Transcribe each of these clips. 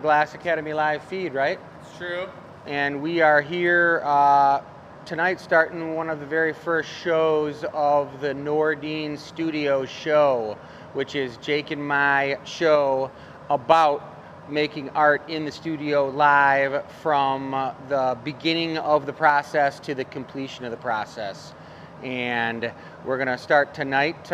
Glass Academy live feed, right? It's true. And we are here tonight starting one of the very first shows of the Nordin Studio show, which is Jake and my show about making art in the studio live from the beginning of the process to the completion of the process. And we're going to start tonight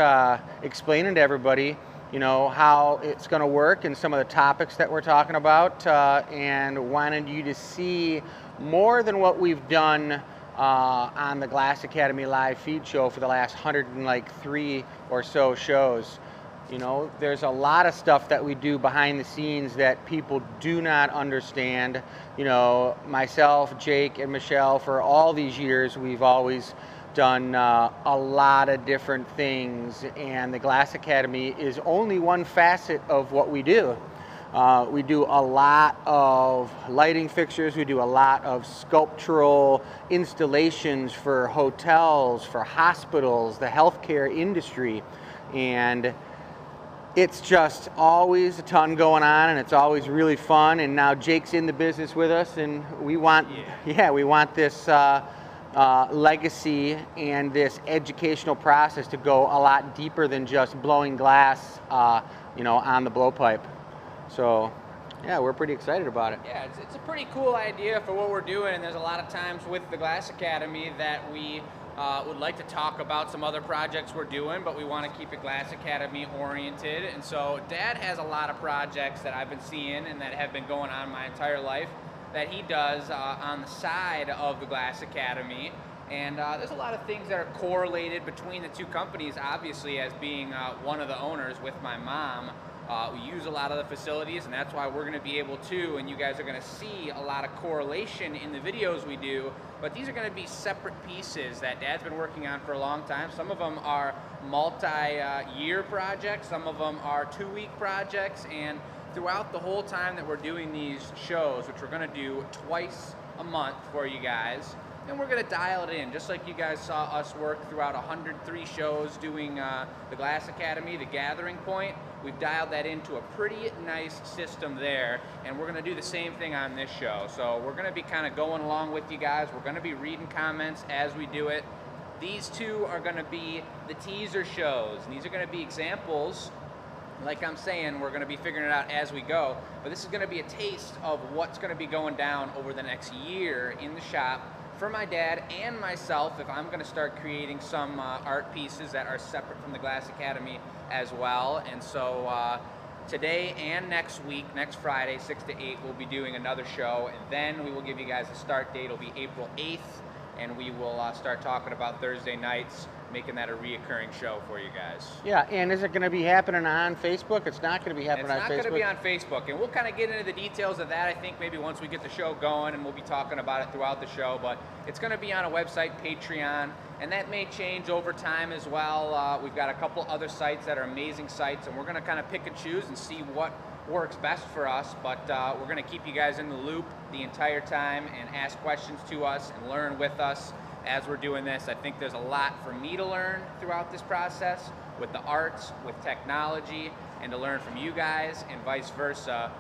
explaining to everybody how it's going to work and some of the topics that we're talking about, and wanted you to see more than what we've done on the Glass Academy live feed show for the last 103 or so shows. There's a lot of stuff that we do behind the scenes that people do not understand. Myself, Jake, and Michelle, for all these years, we've always done a lot of different things, and the Glass Academy is only one facet of what we do. We do a lot of lighting fixtures, we do a lot of sculptural installations for hotels, for hospitals, the healthcare industry, and it's just always a ton going on, and it's always really fun. And now Jake's in the business with us, and we want this legacy and this educational process to go a lot deeper than just blowing glass, on the blowpipe. So, yeah, we're pretty excited about it. Yeah, it's a pretty cool idea for what we're doing, and there's a lot of times with the Glass Academy that we would like to talk about some other projects we're doing, but we want to keep it Glass Academy oriented. And so Dad has a lot of projects that I've been seeing and that have been going on my entire life that he does on the side of the Glass Academy. And there's a lot of things that are correlated between the two companies, obviously, as being one of the owners with my mom. We use a lot of the facilities, and that's why we're going to be able to, and you guys are going to see a lot of correlation in the videos we do, but these are going to be separate pieces that Dad's been working on for a long time. Some of them are multi-year projects, some of them are 2-week projects, and throughout the whole time that we're doing these shows, which we're going to do twice a month for you guys, and we're going to dial it in, just like you guys saw us work throughout 103 shows doing the Glass Academy, the gathering point. We've dialed that into a pretty nice system there, and we're going to do the same thing on this show. So we're going to be kind of going along with you guys. We're going to be reading comments as we do it. These two are going to be the teaser shows, and these are going to be examples. Like I'm saying, we're going to be figuring it out as we go, but this is going to be a taste of what's going to be going down over the next year in the shop for my dad and myself, if I'm going to start creating some art pieces that are separate from the Glass Academy as well. And so today and next week, next Friday, 6 to 8, we'll be doing another show, and then we will give you guys a start date. It'll be April 8th, and we will start talking about Thursday nights, making that a reoccurring show for you guys. Yeah, and is it going to be happening on Facebook? It's not going to be happening on Facebook? It's not going to be on Facebook, and we'll kind of get into the details of that, I think, maybe once we get the show going, and we'll be talking about it throughout the show, but it's going to be on a website, Patreon, and that may change over time as well. We've got a couple other sites that are amazing sites, and we're going to kind of pick and choose and see what works best for us, but we're going to keep you guys in the loop the entire time and ask questions to us and learn with us as we're doing this. I think there's a lot for me to learn throughout this process with the arts, with technology, and to learn from you guys, and vice versa.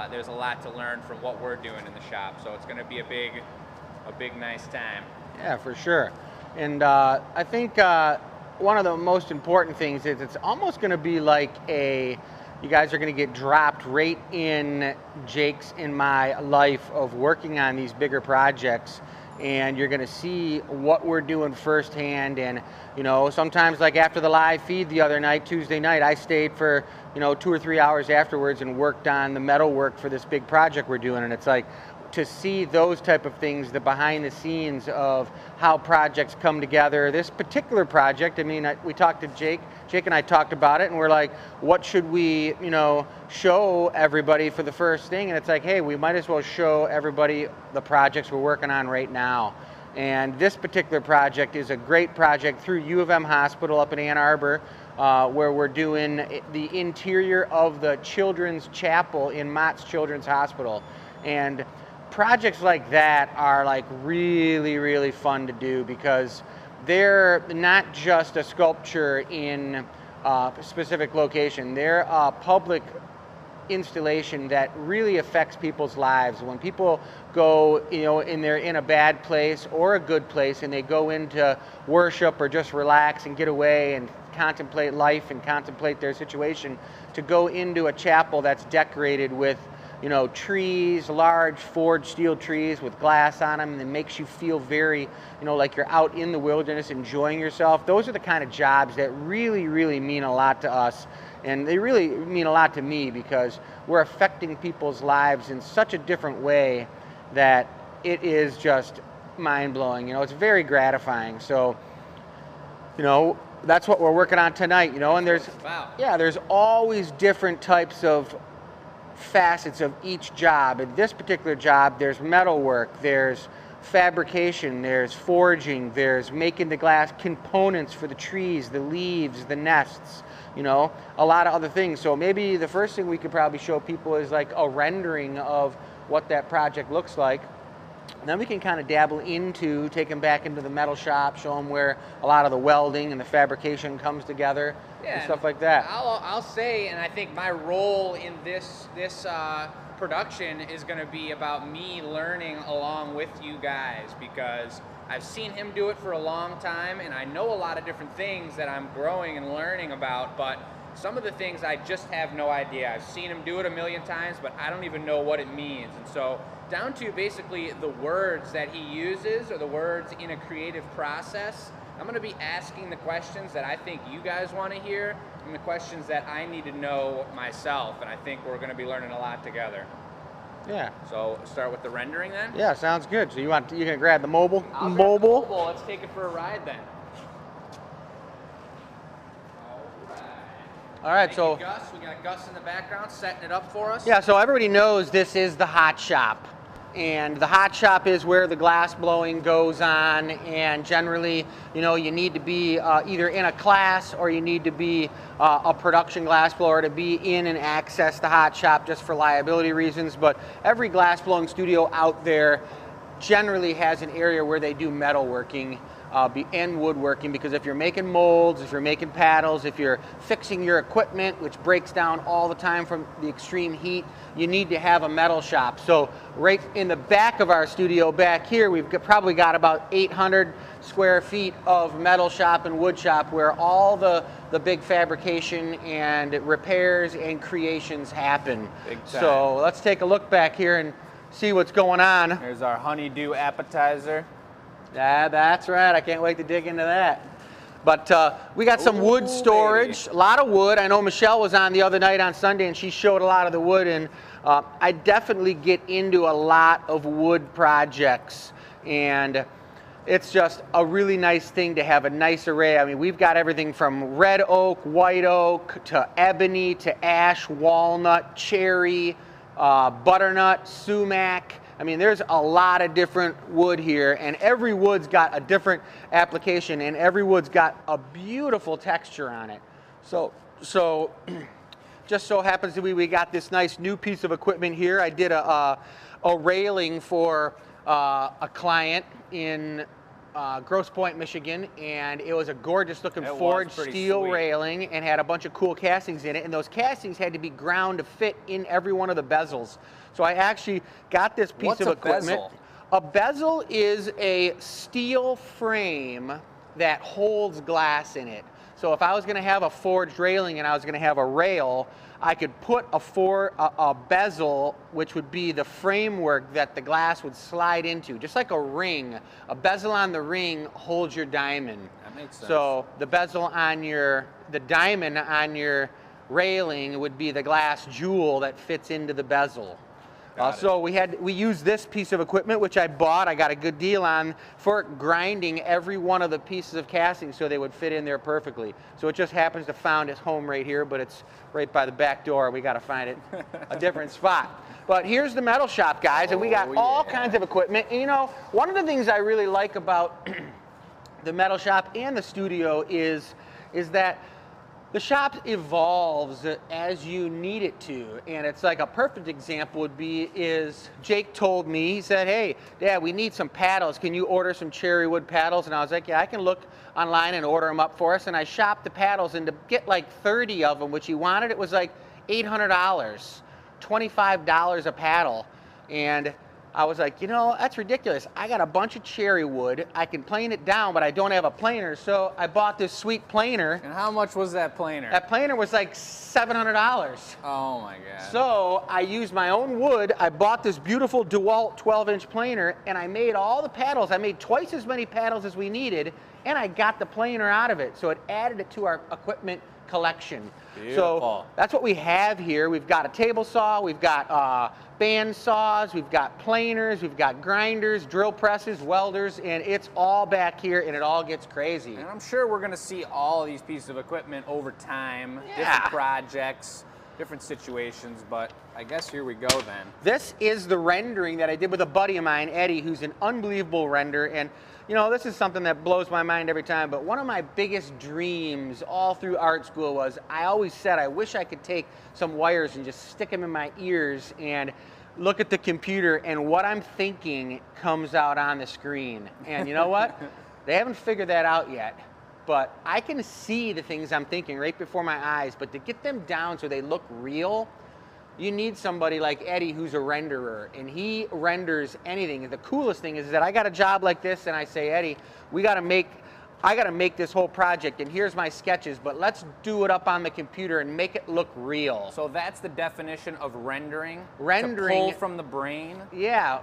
There's a lot to learn from what we're doing in the shop, so it's going to be a big nice time. Yeah, for sure. And I think one of the most important things is it's almost going to be like you guys are going to get dropped right in Jake's and my life of working on these bigger projects, and you're going to see what we're doing firsthand. And sometimes, like after the live feed the other night, Tuesday night, I stayed for 2 or 3 hours afterwards and worked on the metal work for this big project we're doing. And it's like, to see those type of things, the behind the scenes of how projects come together. This particular project, I mean, we talked to Jake and I talked about it, and we're like, what should we, show everybody for the first thing? And it's like, hey, we might as well show everybody the projects we're working on right now. And this particular project is a great project through U of M Hospital up in Ann Arbor, where we're doing the interior of the Children's Chapel in Mott's Children's Hospital. And projects like that are like really, really fun to do, because they're not just a sculpture in a specific location. They're a public installation that really affects people's lives. When people go, you know, and they're in a bad place or a good place, and they go into worship or just relax and get away and contemplate life and contemplate their situation, to go into a chapel that's decorated with, you know, trees, large forged steel trees with glass on them, and it makes you feel very, you know, like you're out in the wilderness enjoying yourself. Those are the kind of jobs that really, really mean a lot to us, and they really mean a lot to me, because we're affecting people's lives in such a different way that it is just mind-blowing. You know, it's very gratifying. So, you know, that's what we're working on tonight, you know, and there's, yeah, there's always different types of facets of each job. In this particular job, there's metal work, there's fabrication, there's forging, there's making the glass components for the trees, the leaves, the nests, you know, a lot of other things. So maybe the first thing we could probably show people is like a rendering of what that project looks like. And then we can kind of dabble into, take them back into the metal shop, show them where a lot of the welding and the fabrication comes together, and stuff like that. I'll say, and I think my role in this production is going to be about me learning along with you guys, because I've seen him do it for a long time, and I know a lot of different things that I'm growing and learning about, but some of the things I just have no idea. I've seen him do it a million times, but I don't even know what it means. And so down to basically the words that he uses, or the words in a creative process, I'm going to be asking the questions that I think you guys want to hear, and the questions that I need to know myself, and I think we're going to be learning a lot together. Yeah. So start with the rendering then? Yeah, sounds good. So you can grab the mobile? I'll grab the mobile. Let's take it for a ride then. All right, Thank so you, Gus. We got Gus in the background setting it up for us. yeah, so everybody knows this is the hot shop. And the hot shop is where the glass blowing goes on, and generally, you know, you need to be either in a class, or you need to be a production glass blower to be in and access the hot shop, just for liability reasons. But every glass blowing studio out there generally has an area where they do metalworking and woodworking, because if you're making molds, if you're making paddles, if you're fixing your equipment, which breaks down all the time from the extreme heat, you need to have a metal shop. So right in the back of our studio back here, we've probably got about 800 square feet of metal shop and wood shop, where all the big fabrication and repairs and creations happen. So let's take a look back here and see what's going on. There's our honeydew appetizer. Yeah, that's right. I can't wait to dig into that. But we got some wood storage, a lot of wood. I know Michelle was on the other night on Sunday, and she showed a lot of the wood, and I definitely get into a lot of wood projects, and it's just a really nice thing to have a nice array. I mean, we've got everything from red oak, white oak, to ebony, to ash, walnut, cherry, butternut, sumac. I mean, there's a lot of different wood here, and every wood's got a different application, and every wood's got a beautiful texture on it. So just so happens to be we got this nice new piece of equipment here. I did a railing for a client in Grosse Pointe, Michigan, and it was a gorgeous looking forged steel railing, and had a bunch of cool castings in it, and those castings had to be ground to fit in every one of the bezels. So I actually got this piece of equipment. A bezel is a steel frame that holds glass in it. So if I was going to have a forged railing and I was going to have a rail, I could put a bezel, which would be the framework that the glass would slide into, just like a ring. A bezel on the ring holds your diamond. That makes sense. So the bezel on the diamond on your railing would be the glass jewel that fits into the bezel. So we used this piece of equipment, which I bought. I got a good deal on for grinding every one of the pieces of casting so they would fit in there perfectly. So it just happens to found its home right here, but it's right by the back door. We got to find it a different spot. But here's the metal shop, guys, and we got all kinds of equipment. And you know, one of the things I really like about the metal shop and the studio is that the shop evolves as you need it to, and it's like a perfect example is Jake told me, he said, hey, Dad, we need some paddles. Can you order some cherry wood paddles? And I was like, yeah, I can look online and order them up for us. And I shopped the paddles, and to get like 30 of them, which he wanted, it was like $800. $25 a paddle. And I was like, you know, that's ridiculous. I got a bunch of cherry wood. I can plane it down, but I don't have a planer. So I bought this sweet planer. And how much was that planer? That planer was like $700. Oh my God. So I used my own wood. I bought this beautiful DeWalt 12-inch planer, and I made all the paddles. I made twice as many paddles as we needed, and I got the planer out of it. So it added it to our equipment collection. Beautiful. So that's what we have here. We've got a table saw, we've got band saws, we've got planers, we've got grinders, drill presses, welders, and it's all back here, and it all gets crazy. And I'm sure we're going to see all of these pieces of equipment over time, Yeah. different projects, different situations, but I guess here we go then. This is the rendering that I did with a buddy of mine, Eddie, who's an unbelievable renderer. And you know, this is something that blows my mind every time, but one of my biggest dreams all through art school was, I always said, I wish I could take some wires and just stick them in my ears and look at the computer, and what I'm thinking comes out on the screen. And you know what? They haven't figured that out yet. But I can see the things I'm thinking right before my eyes, but to get them down so they look real, you need somebody like Eddie who's a renderer, and he renders anything. The coolest thing is that I got a job like this, and I say, Eddie, I gotta make this whole project, and here's my sketches, but let's do it up on the computer and make it look real. So that's the definition of rendering? Rendering. To pull from the brain? Yeah.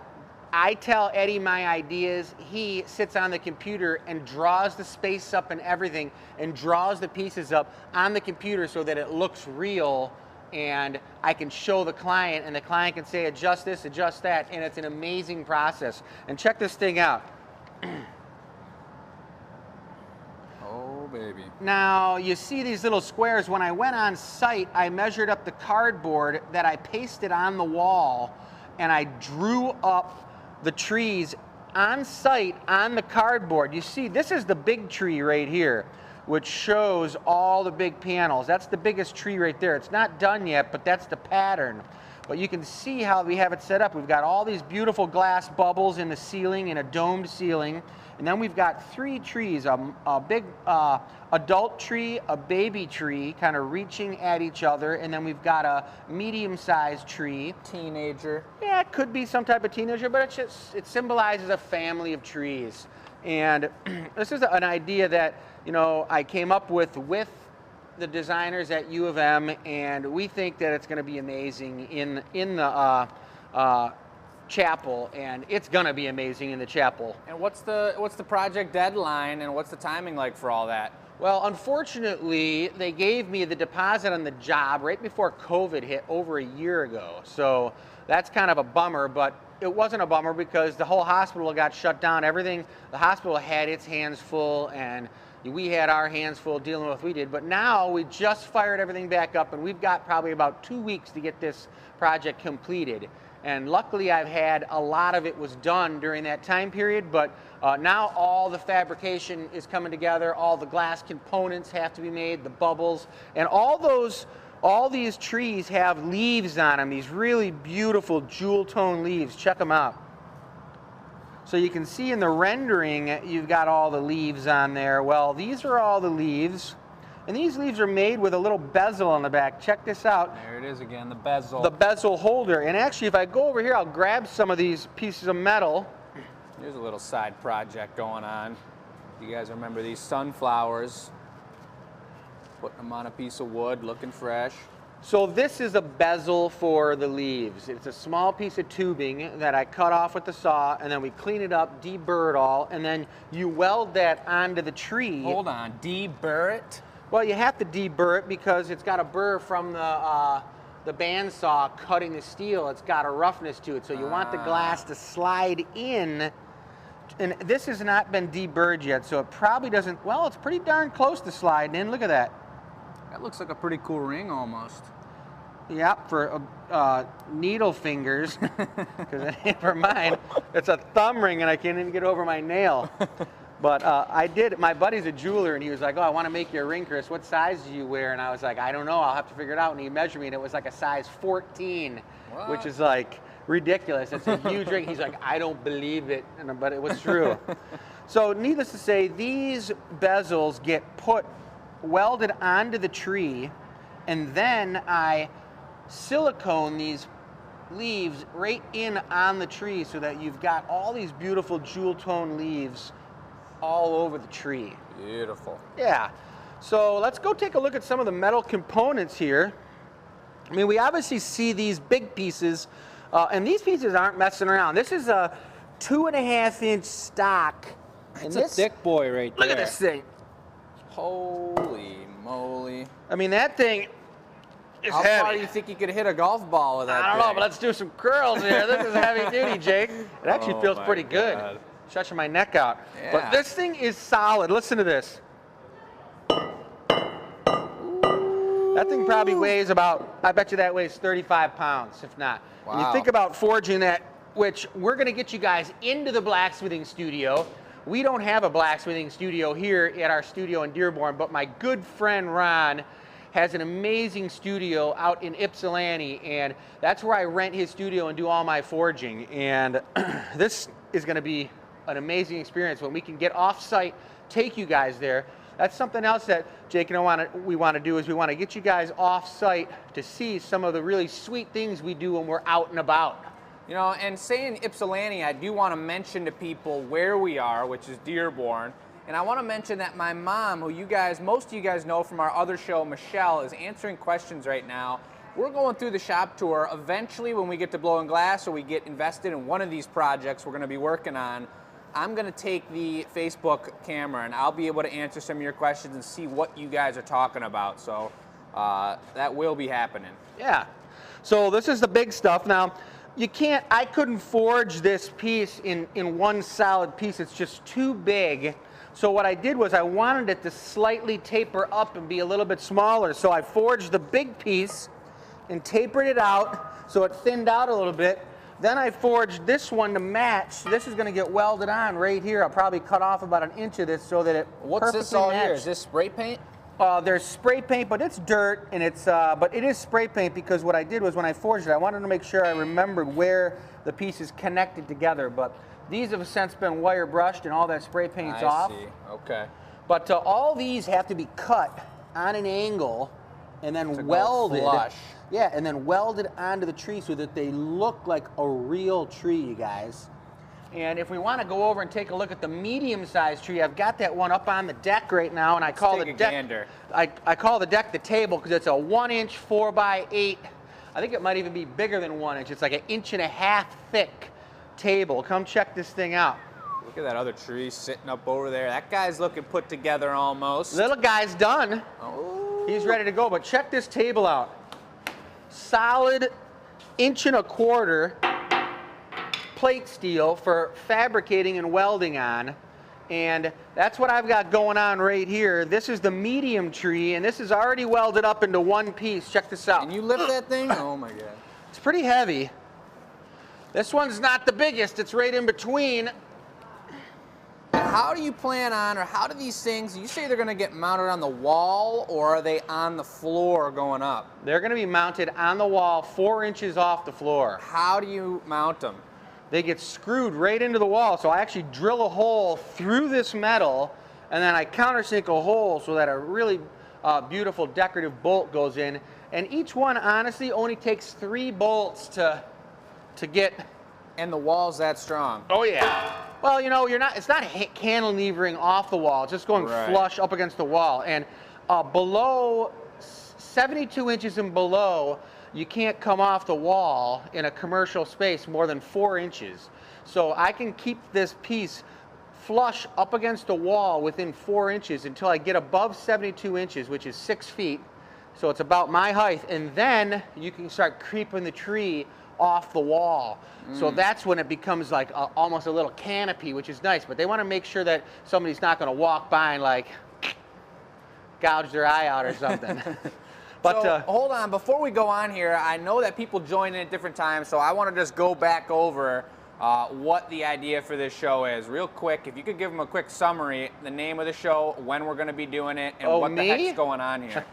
I tell Eddie my ideas, he sits on the computer and draws the space up and everything, and draws the pieces up on the computer so that it looks real, and I can show the client, and the client can say, adjust this, adjust that, and it's an amazing process. And check this thing out. Oh, baby. Now, you see these little squares. When I went on site, I measured up the cardboard that I pasted on the wall, and I drew up the trees on site on the cardboard. You see, this is the big tree right here, which shows all the big panels. That's the biggest tree right there. It's not done yet, but that's the pattern. But you can see how we have it set up. We've got all these beautiful glass bubbles in the ceiling, in a domed ceiling. And then we've got 3 trees, a big adult tree, a baby tree, kind of reaching at each other, and then we've got a medium-sized tree. Teenager. Yeah, it could be some type of teenager, but it symbolizes a family of trees. And this is an idea that, you know, I came up with the designers at U of M, and we think that it's going to be amazing in the chapel, and it's going to be amazing in the chapel. And what's the project deadline, and what's the timing like for all that? Well, unfortunately, they gave me the deposit on the job right before COVID hit over a year ago. So that's kind of a bummer, but it wasn't a bummer because the whole hospital got shut down. Everything, the hospital had its hands full, and we had our hands full dealing with what we did. But now we just fired everything back up, and we've got probably about 2 weeks to get this project completed. And luckily, I've had a lot of it was done during that time period, but now all the fabrication is coming together, all the glass components have to be made, the bubbles, and all these trees have leaves on them, these really beautiful jewel tone leaves. Check them out. So you can see in the rendering, you've got all the leaves on there. Well, these are all the leaves. And these leaves are made with a little bezel on the back. Check this out. There it is again, the bezel. The bezel holder. And actually, if I go over here, I'll grab some of these pieces of metal. Here's a little side project going on. You guys remember these sunflowers? Putting them on a piece of wood, looking fresh. So this is a bezel for the leaves. It's a small piece of tubing that I cut off with the saw, and then we clean it up, deburr it all, and then you weld that onto the tree. Hold on, deburr it? Well, you have to deburr it because it's got a burr from the bandsaw cutting the steel. It's got a roughness to it, so you want the glass to slide in. And this has not been deburred yet, so it probably doesn't. Well, it's pretty darn close to sliding in. Look at that. That looks like a pretty cool ring almost. Yep, for needle fingers, because it ain't for mine. It's a thumb ring, and I can't even get over my nail. But I did, my buddy's a jeweler, and he was like, oh, I want to make you a ring, Chris. What size do you wear? And I was like, I don't know. I'll have to figure it out. And he measured me, and it was like a size 14, what? Which is like ridiculous. It's a huge ring. He's like, I don't believe it. But it was true. So needless to say, these bezels get welded onto the tree, and then I silicone these leaves right in on the tree so that you've got all these beautiful jewel tone leaves all over the tree. Beautiful. Yeah. So let's go take a look at some of the metal components here. I mean, we obviously see these big pieces, and these pieces aren't messing around. This is a 2.5-inch stock. It's a thick boy right there. Look at this thing. Holy moly. I mean, that thing is How heavy. far do you think you could hit a golf ball with that I don't know, thing? but let's do some curls here. This is heavy duty, Jake. It actually Oh feels my pretty good. God. Stretching my neck out. Yeah. But this thing is solid. Listen to this. That thing probably weighs about, I bet you that weighs 35 pounds, if not. When you Wow. think about forging that, which we're going to get you guys into the blacksmithing studio. We don't have a blacksmithing studio here at our studio in Dearborn, but my good friend Ron has an amazing studio out in Ypsilanti, and that's where I rent his studio and do all my forging. And this is going to be an amazing experience when we can get off-site, take you guys there. That's something else that Jake and I we want to do is we want to get you guys off-site to see some of the really sweet things we do when we're out and about. You know, and saying Ypsilanti, I do want to mention to people where we are, which is Dearborn. And I want to mention that my mom, who most of you guys know from our other show, Michelle, is answering questions right now. We're going through the shop tour. Eventually, when we get to blowing glass or we get invested in one of these projects we're going to be working on, I'm going to take the Facebook camera and I'll be able to answer some of your questions and see what you guys are talking about. So that will be happening. Yeah. So this is the big stuff. Now, I couldn't forge this piece in one solid piece. It's just too big. So what I did was I wanted it to slightly taper up and be a little bit smaller. So I forged the big piece and tapered it out so it thinned out a little bit. Then I forged this one to match. This is going to get welded on right here. I'll probably cut off about an inch of this so that it What's this all here? Is this spray paint? There's spray paint, but it's dirt, and but it is spray paint because what I did was when I forged it, I wanted to make sure I remembered where the pieces connected together. But these have since been wire brushed, and all that spray paint's off. I see. Okay. But all these have to be cut on an angle and then welded. Flush. Yeah, and then welded onto the tree so that they look like a real tree, you guys. And if we want to go over and take a look at the medium-sized tree, I've got that one up on the deck right now, and I call the deck. I call the deck the table because it's a 1-inch 4x8. I think it might even be bigger than 1 inch. It's like 1.5 inches thick table. Come check this thing out. Look at that other tree sitting up over there. That guy's looking put together almost. Little guy's done. Oh. He's ready to go. But check this table out. Solid 1.25 inch plate steel for fabricating and welding on, and that's what I've got going on right here. This is the medium tree, and this is already welded up into one piece. Check this out. Can you lift that thing? Oh my God. It's pretty heavy. This one's not the biggest. It's right in between. And how do you plan on, or how do these things, you say they're going to get mounted on the wall, or are they on the floor going up? They're going to be mounted on the wall 4 inches off the floor. How do you mount them? They get screwed right into the wall. So I actually drill a hole through this metal, and then I countersink a hole so that a really beautiful decorative bolt goes in. And each one, honestly, only takes 3 bolts to get. And the wall's that strong? Oh yeah. Well, you know, it's not cantilevering off the wall. It's just going flush up against the wall. And below 72 inches and below, you can't come off the wall in a commercial space more than 4 inches. So I can keep this piece flush up against the wall within 4 inches until I get above 72 inches, which is 6 feet. So it's about my height. And then you can start creeping the tree off the wall. So that's when it becomes like almost a little canopy, which is nice. But they want to make sure that somebody's not going to walk by and like gouge their eye out or something. But so, hold on, before we go on here, I know that people join in at different times, so I want to just go back over what the idea for this show is. Real quick, if you could give them a quick summary, the name of the show, when we're going to be doing it, and what the heck's going on here.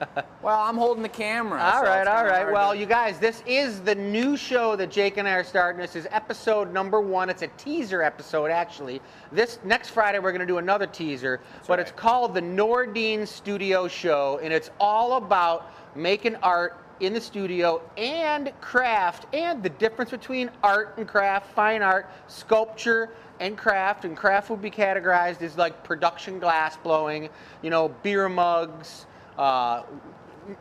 Well, I'm holding the camera. All right. Well, you guys, this is the new show that Jake and I are starting. This is episode number 1. It's a teaser episode, actually. This next Friday, we're going to do another teaser, but it's called the Nordin Studio Show, and it's all about making art in the studio and craft, and the difference between art and craft, fine art, sculpture and craft would be categorized as like production glass blowing, you know, beer mugs,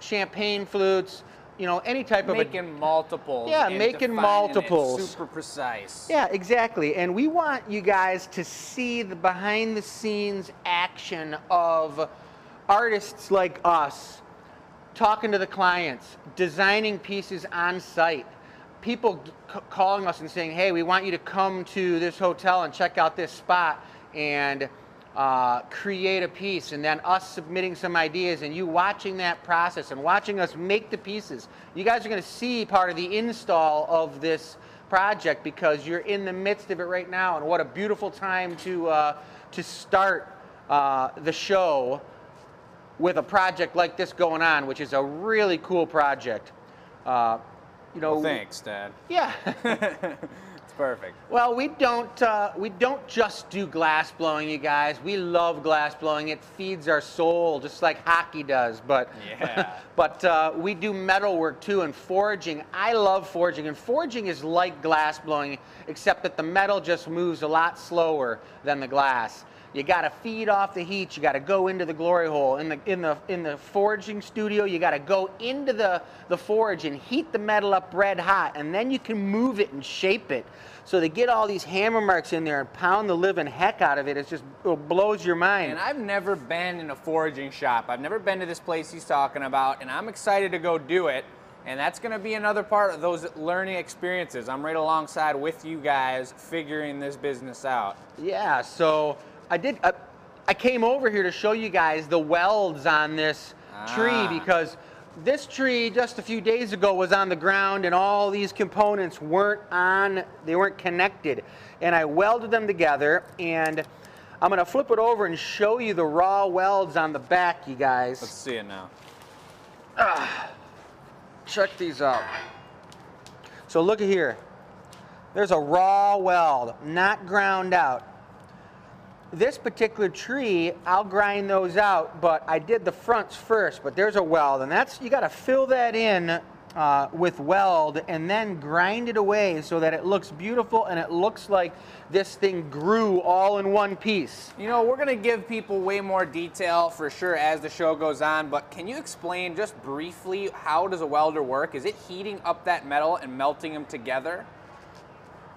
champagne flutes, you know, any type of making multiples. Yeah, and making defining multiples. it super precise. Yeah, exactly. And we want you guys to see the behind the scenes action of artists like us talking to the clients, designing pieces on site, people calling us and saying, hey, we want you to come to this hotel and check out this spot and create a piece, and then us submitting some ideas and you watching that process and watching us make the pieces. You guys are going to see part of the install of this project because you're in the midst of it right now, and what a beautiful time to start the show with a project like this going on, which is a really cool project. You know, well, thanks, Dad. Yeah. It's perfect. Well, we don't just do glass blowing, you guys. We love glass blowing. It feeds our soul, just like hockey does. But yeah. But we do metal work too, and forging. I love forging, and forging is like glass blowing, except that the metal just moves a lot slower than the glass. You got to feed off the heat. You got to go into the glory hole. In the forging studio, you got to go into the forge and heat the metal up red hot, and then you can move it and shape it. So they get all these hammer marks in there and pound the living heck out of it. It blows your mind. And I've never been in a forging shop. I've never been to this place he's talking about, and I'm excited to go do it. And that's going to be another part of those learning experiences. I'm right alongside with you guys figuring this business out. Yeah, so I came over here to show you guys the welds on this tree, because this tree just a few days ago was on the ground and all these components they weren't connected. And I welded them together, and I'm gonna flip it over and show you the raw welds on the back, you guys. Let's see it now. Check these out. So look at here. There's a raw weld, not ground out. This particular tree, I'll grind those out, but I did the fronts first, but there's a weld, and you gotta fill that in with weld and then grind it away so that it looks beautiful and it looks like this thing grew all in one piece. You know, we're gonna give people way more detail for sure as the show goes on, but can you explain just briefly how does a welder work? Is it heating up that metal and melting them together?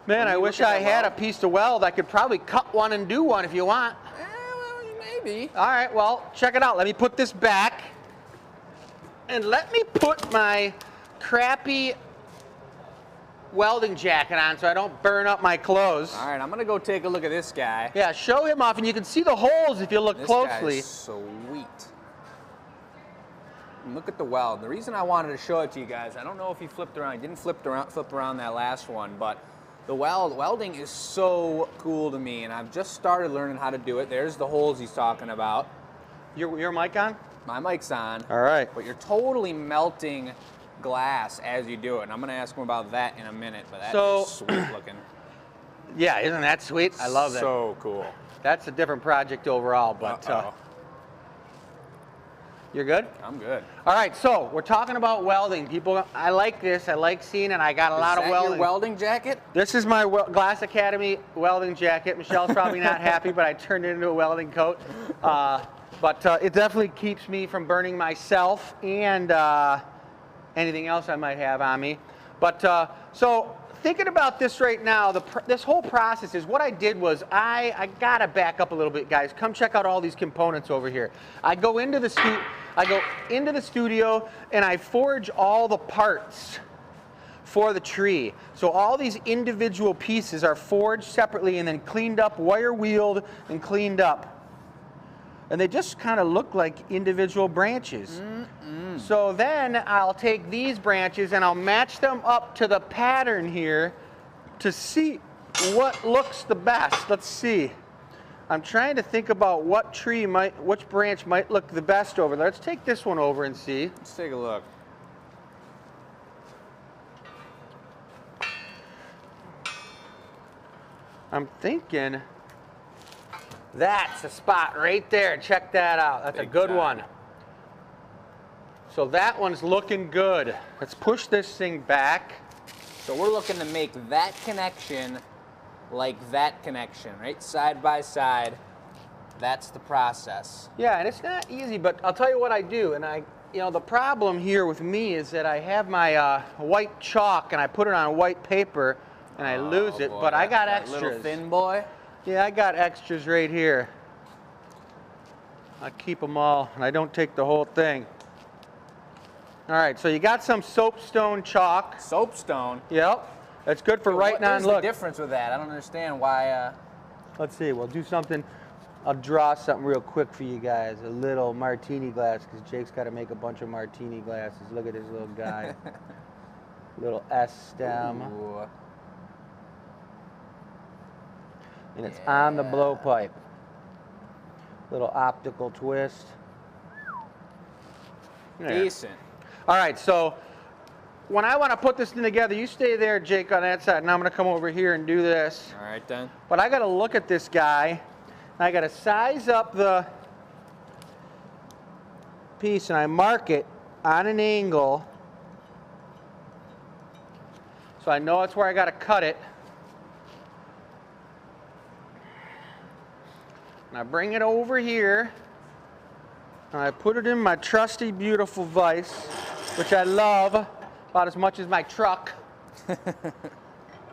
Man, I wish I had a piece to weld. I could probably cut one and do one if you want. Well, maybe. All right, well, check it out. Let me put this back. And let me put my crappy welding jacket on so I don't burn up my clothes. All right, I'm going to go take a look at this guy. Yeah, show him off, and you can see the holes if you look closely. This guy's sweet. And look at the weld. The reason I wanted to show it to you guys, I don't know if he flipped around. He didn't flip around that last one, but the welding is so cool to me, and I've just started learning how to do it. There's the holes he's talking about. Your mic on? My mic's on. All right. But you're totally melting glass as you do it, and I'm going to ask him about that in a minute, but that's sweet looking. Yeah, isn't that sweet? I love that. So cool. That's a different project overall, but you're good? I'm good. All right, so we're talking about welding. People, I like this. I like seeing it. I got a lot of welding. Is that your welding jacket? This is my Glass Academy welding jacket. Michelle's probably not happy, but I turned it into a welding coat. But it definitely keeps me from burning myself and anything else I might have on me. But so thinking about this right now, this whole process is what I did was I gotta back up a little bit, guys. Come check out all these components over here. I go into the studio and I forge all the parts for the tree. So all these individual pieces are forged separately and then cleaned up, wire wheeled and cleaned up. And they just kind of look like individual branches. So then I'll take these branches and I'll match them up to the pattern here to see what looks the best. Let's see. I'm trying to think about which branch might look the best over there. Let's take this one over and see. Let's take a look. I'm thinking that's a spot right there. Check that out. That's a good one. So that one's looking good. Let's push this thing back. So we're looking to make that connection like that connection, right? Side by side. That's the process. Yeah, and it's not easy, but I'll tell you what I do. And you know, the problem here with me is that I have my white chalk and I put it on white paper and I lose it, boy, but I got that extras. Little thin boy. Yeah, I got extras right here. I keep them all, and I don't take the whole thing. All right, so you got some soapstone chalk. Soapstone? Yep. That's good for writing on. Look. What's the difference with that? I don't understand why. Let's see. We'll do something. I'll draw something real quick for you guys. A little martini glass, because Jake's got to make a bunch of martini glasses. Look at this little guy. Little S stem. Ooh. And it's on the blowpipe. Little optical twist. There. Decent. All right, so when I want to put this thing together, you stay there, Jake, on that side, and I'm going to come over here and do this. All right, then. But I got to look at this guy, and I got to size up the piece, and I mark it on an angle, so I know that's where I got to cut it. And I bring it over here, and I put it in my trusty, beautiful vise, which I love about as much as my truck.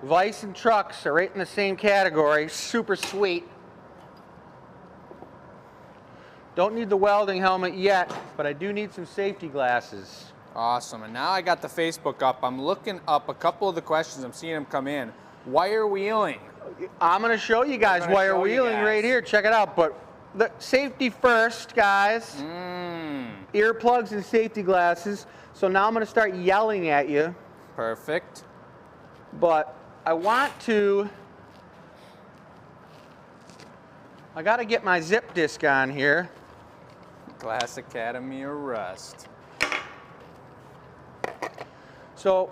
Vise and trucks are right in the same category. Super sweet. Don't need the welding helmet yet, but I do need some safety glasses. Awesome. And now I got the Facebook up. I'm looking up a couple of the questions. I'm seeing them come in. Wire wheeling. I'm going to show you guys wire wheeling right here. Check it out. But the safety first, guys. Earplugs and safety glasses. So now I'm going to start yelling at you. Perfect. But I got to get my zip disc on here. Glass Academy or Rust. So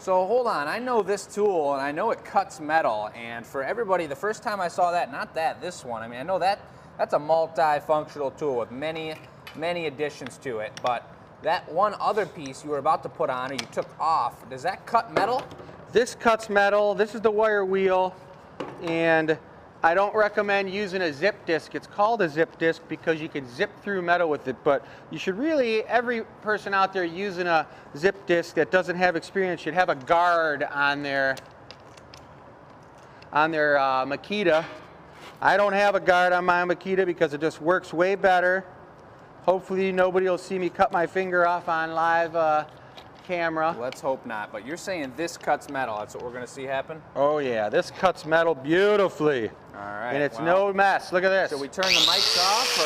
hold on, I know this tool and I know it cuts metal, and for everybody, the first time I saw that, not that, this one, I mean, I know that's a multifunctional tool with many, many additions to it, but that one other piece you were about to put on or you took off, does that cut metal? This cuts metal. This is the wire wheel, and I don't recommend using a zip disc. It's called a zip disc because you can zip through metal with it, but you should really, every person out there using a zip disc that doesn't have experience should have a guard on their Makita. I don't have a guard on my Makita because it just works way better. Hopefully nobody will see me cut my finger off on live camera. Let's hope not, but you're saying this cuts metal. That's what we're going to see happen? Oh yeah, this cuts metal beautifully. All right. And it's no mess. Look at this. Should we turn the mics off,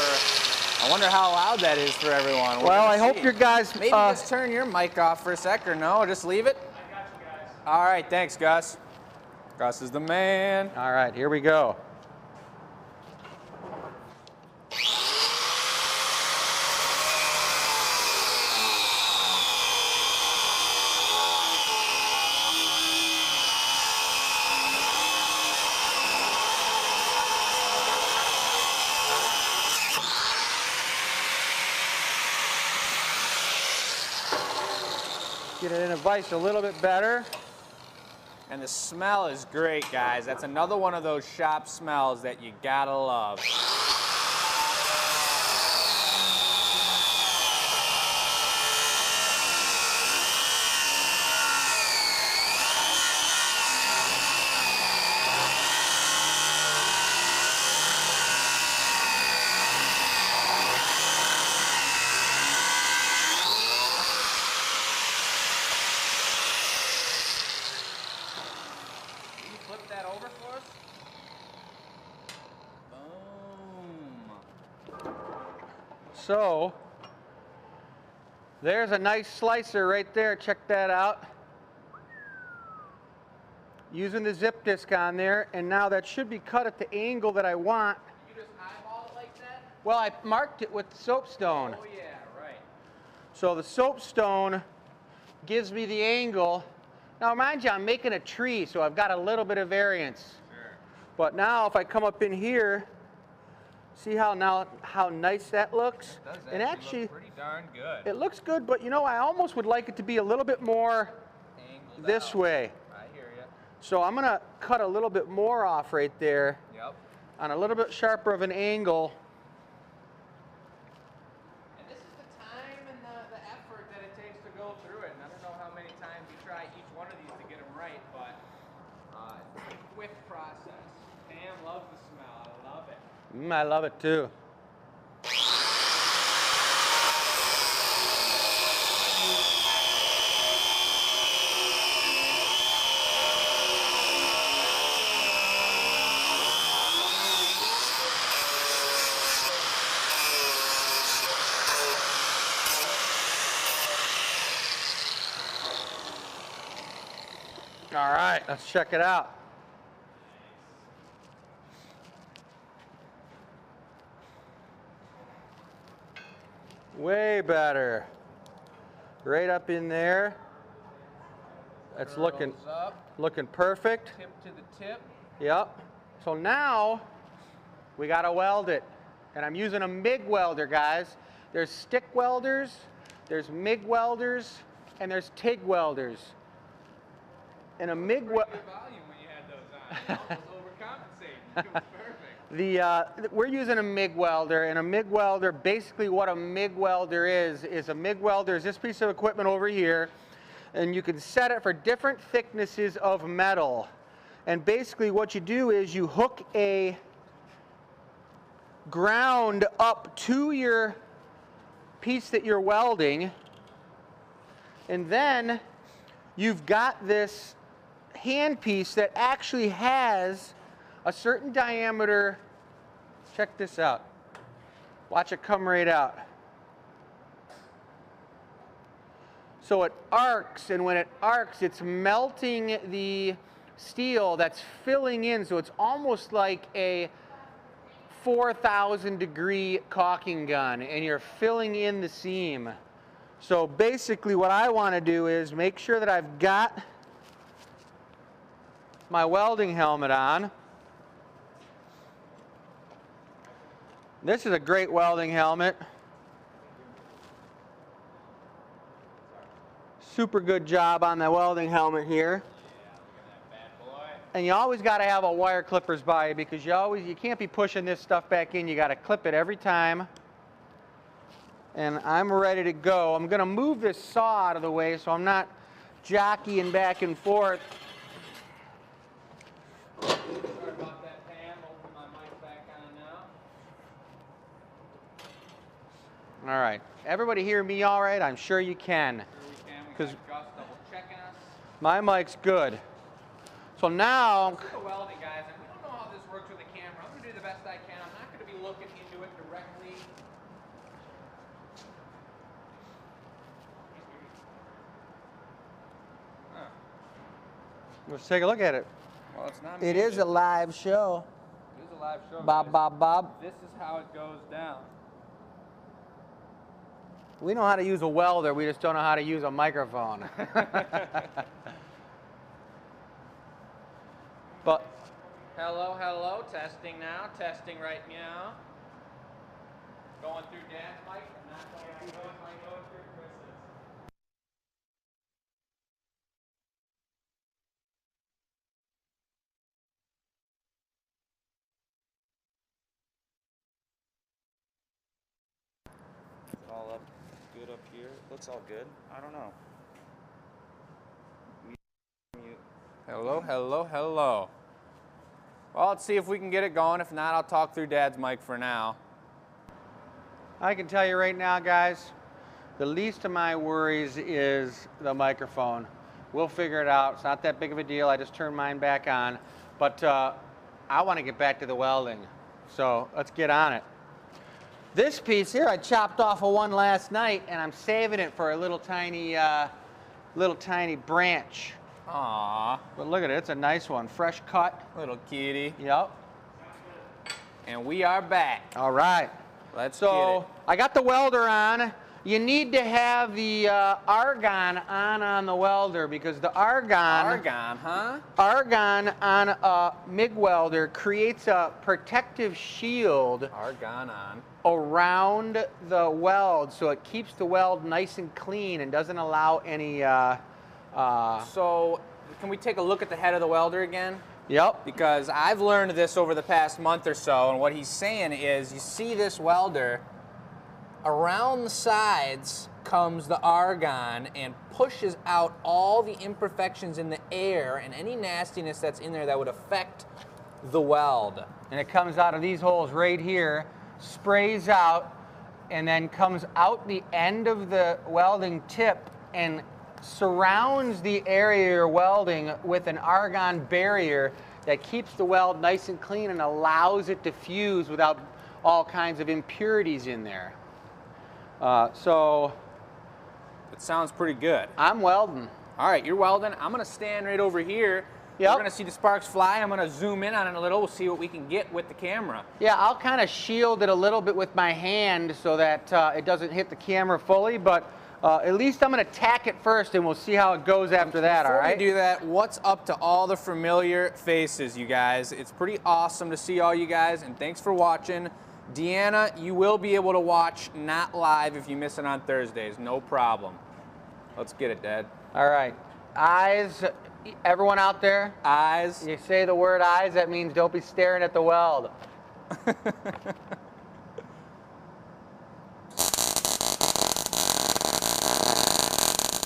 or I wonder how loud that is for everyone. Well, I hope your guys... Maybe just turn your mic off for a sec, or no, just leave it? I got you guys. All right, thanks, Gus. Gus is the man. All right, here we go. Get it in a vise a little bit better. And the smell is great, guys. That's another one of those shop smells that you gotta love. So, there's a nice slicer right there. Check that out. Using the zip disc on there, and now that should be cut at the angle that I want. You just eyeball it like that? Well, I marked it with the soapstone. Oh yeah, right. So the soapstone gives me the angle. Now mind you, I'm making a tree, so I've got a little bit of variance. Sure. But now if I come up in here, See how nice that looks? It does and actually look pretty darn good. it looks good, but you know, I almost would like it to be a little bit more Angled this out. way. I hear you. So I'm gonna cut a little bit more off right there. Yep. On a little bit sharper of an angle. And this is the time and the effort that it takes to go through it. And I don't know how many times you try each one of these to get them right, but it's a quick process. Pam loves the smell. I love it. I love it too. All right, let's check it out. Way better. Right up in there. That's looking perfect. Tip to the tip. Yep. So now we gotta weld it. And I'm using a MIG welder, guys. There's stick welders, there's MIG welders, and there's TIG welders. And a MIG welder. Good volume when you had those on. Almost overcompensating. It was perfect. We're using a MIG welder, and a MIG welder, basically what a MIG welder is a MIG welder is this piece of equipment over here, and you can set it for different thicknesses of metal. And basically what you do is you hook a ground up to your piece that you're welding, and then you've got this handpiece that actually has a certain diameter. Check this out. Watch it come right out. So it arcs, and when it arcs, it's melting the steel that's filling in, so it's almost like a 4,000 degree caulking gun, and you're filling in the seam. So basically what I want to do is make sure that I've got my welding helmet on. This is a great welding helmet. Super good job on the welding helmet here. And you always got to have a wire clippers by you, because you can't be pushing this stuff back in. You got to clip it every time. And I'm ready to go. I'm going to move this saw out of the way so I'm not jockeying back and forth. Sorry about that, Pam. Open my mic back on now. All right. Everybody hear me all right? I'm sure you can. Sure we can. Because Gus double checking us. my mic's good. So now, This is the welding, guys, and we don't know how this works with a camera. I'm going to do the best I can. I'm not going to be looking into it directly. Huh. let's take a look at it. Well, it's not. It is a live show. It is a live show. Bob, guys. Bob, Bob. This is how it goes down. We know how to use a welder, we just don't know how to use a microphone. But Hello, hello. Testing now. Testing right now. Going through Dad's mic. Not going through his mic. Going through Chris's. All up good up here. Looks all good. I don't know. Mute. Hello, hello, hello. Well, let's see if we can get it going. If not, I'll talk through Dad's mic for now. I can tell you right now, guys, the least of my worries is the microphone. We'll figure it out. It's not that big of a deal. I just turned mine back on. But I want to get back to the welding. So let's get on it. This piece here, I chopped off of one last night, and I'm saving it for a little tiny branch. Aww. But look at it, it's a nice one, fresh cut. Little kitty. Yep. And we are back. All right. Let's So get it. I got the welder on. You need to have the argon on the welder, because the argon on a MIG welder creates a protective shield around the weld, so it keeps the weld nice and clean and doesn't allow any So can we take a look at the head of the welder again? Yep. Because I've learned this over the past month or so, and what he's saying is, you see this welder, around the sides comes the argon and pushes out all the imperfections in the air and any nastiness that's in there that would affect the weld. And it comes out of these holes right here, sprays out, and then comes out the end of the welding tip and surrounds the area you're welding with an argon barrier that keeps the weld nice and clean and allows it to fuse without all kinds of impurities in there. So it sounds pretty good. I'm welding. All right, you're welding. I'm going to stand right over here. Yep. We're going to see the sparks fly. I'm going to zoom in on it a little. We'll see what we can get with the camera. Yeah, I'll kind of shield it a little bit with my hand so that it doesn't hit the camera fully, but at least I'm going to tack it first and we'll see how it goes after that, all right? Before we do that, what's up to all the familiar faces, you guys? It's pretty awesome to see all you guys, and thanks for watching. Deanna, you will be able to watch not live if you miss it on Thursdays, no problem. Let's get it, Dad. All right. Eyes, everyone out there? Eyes. You say the word eyes, that means don't be staring at the weld.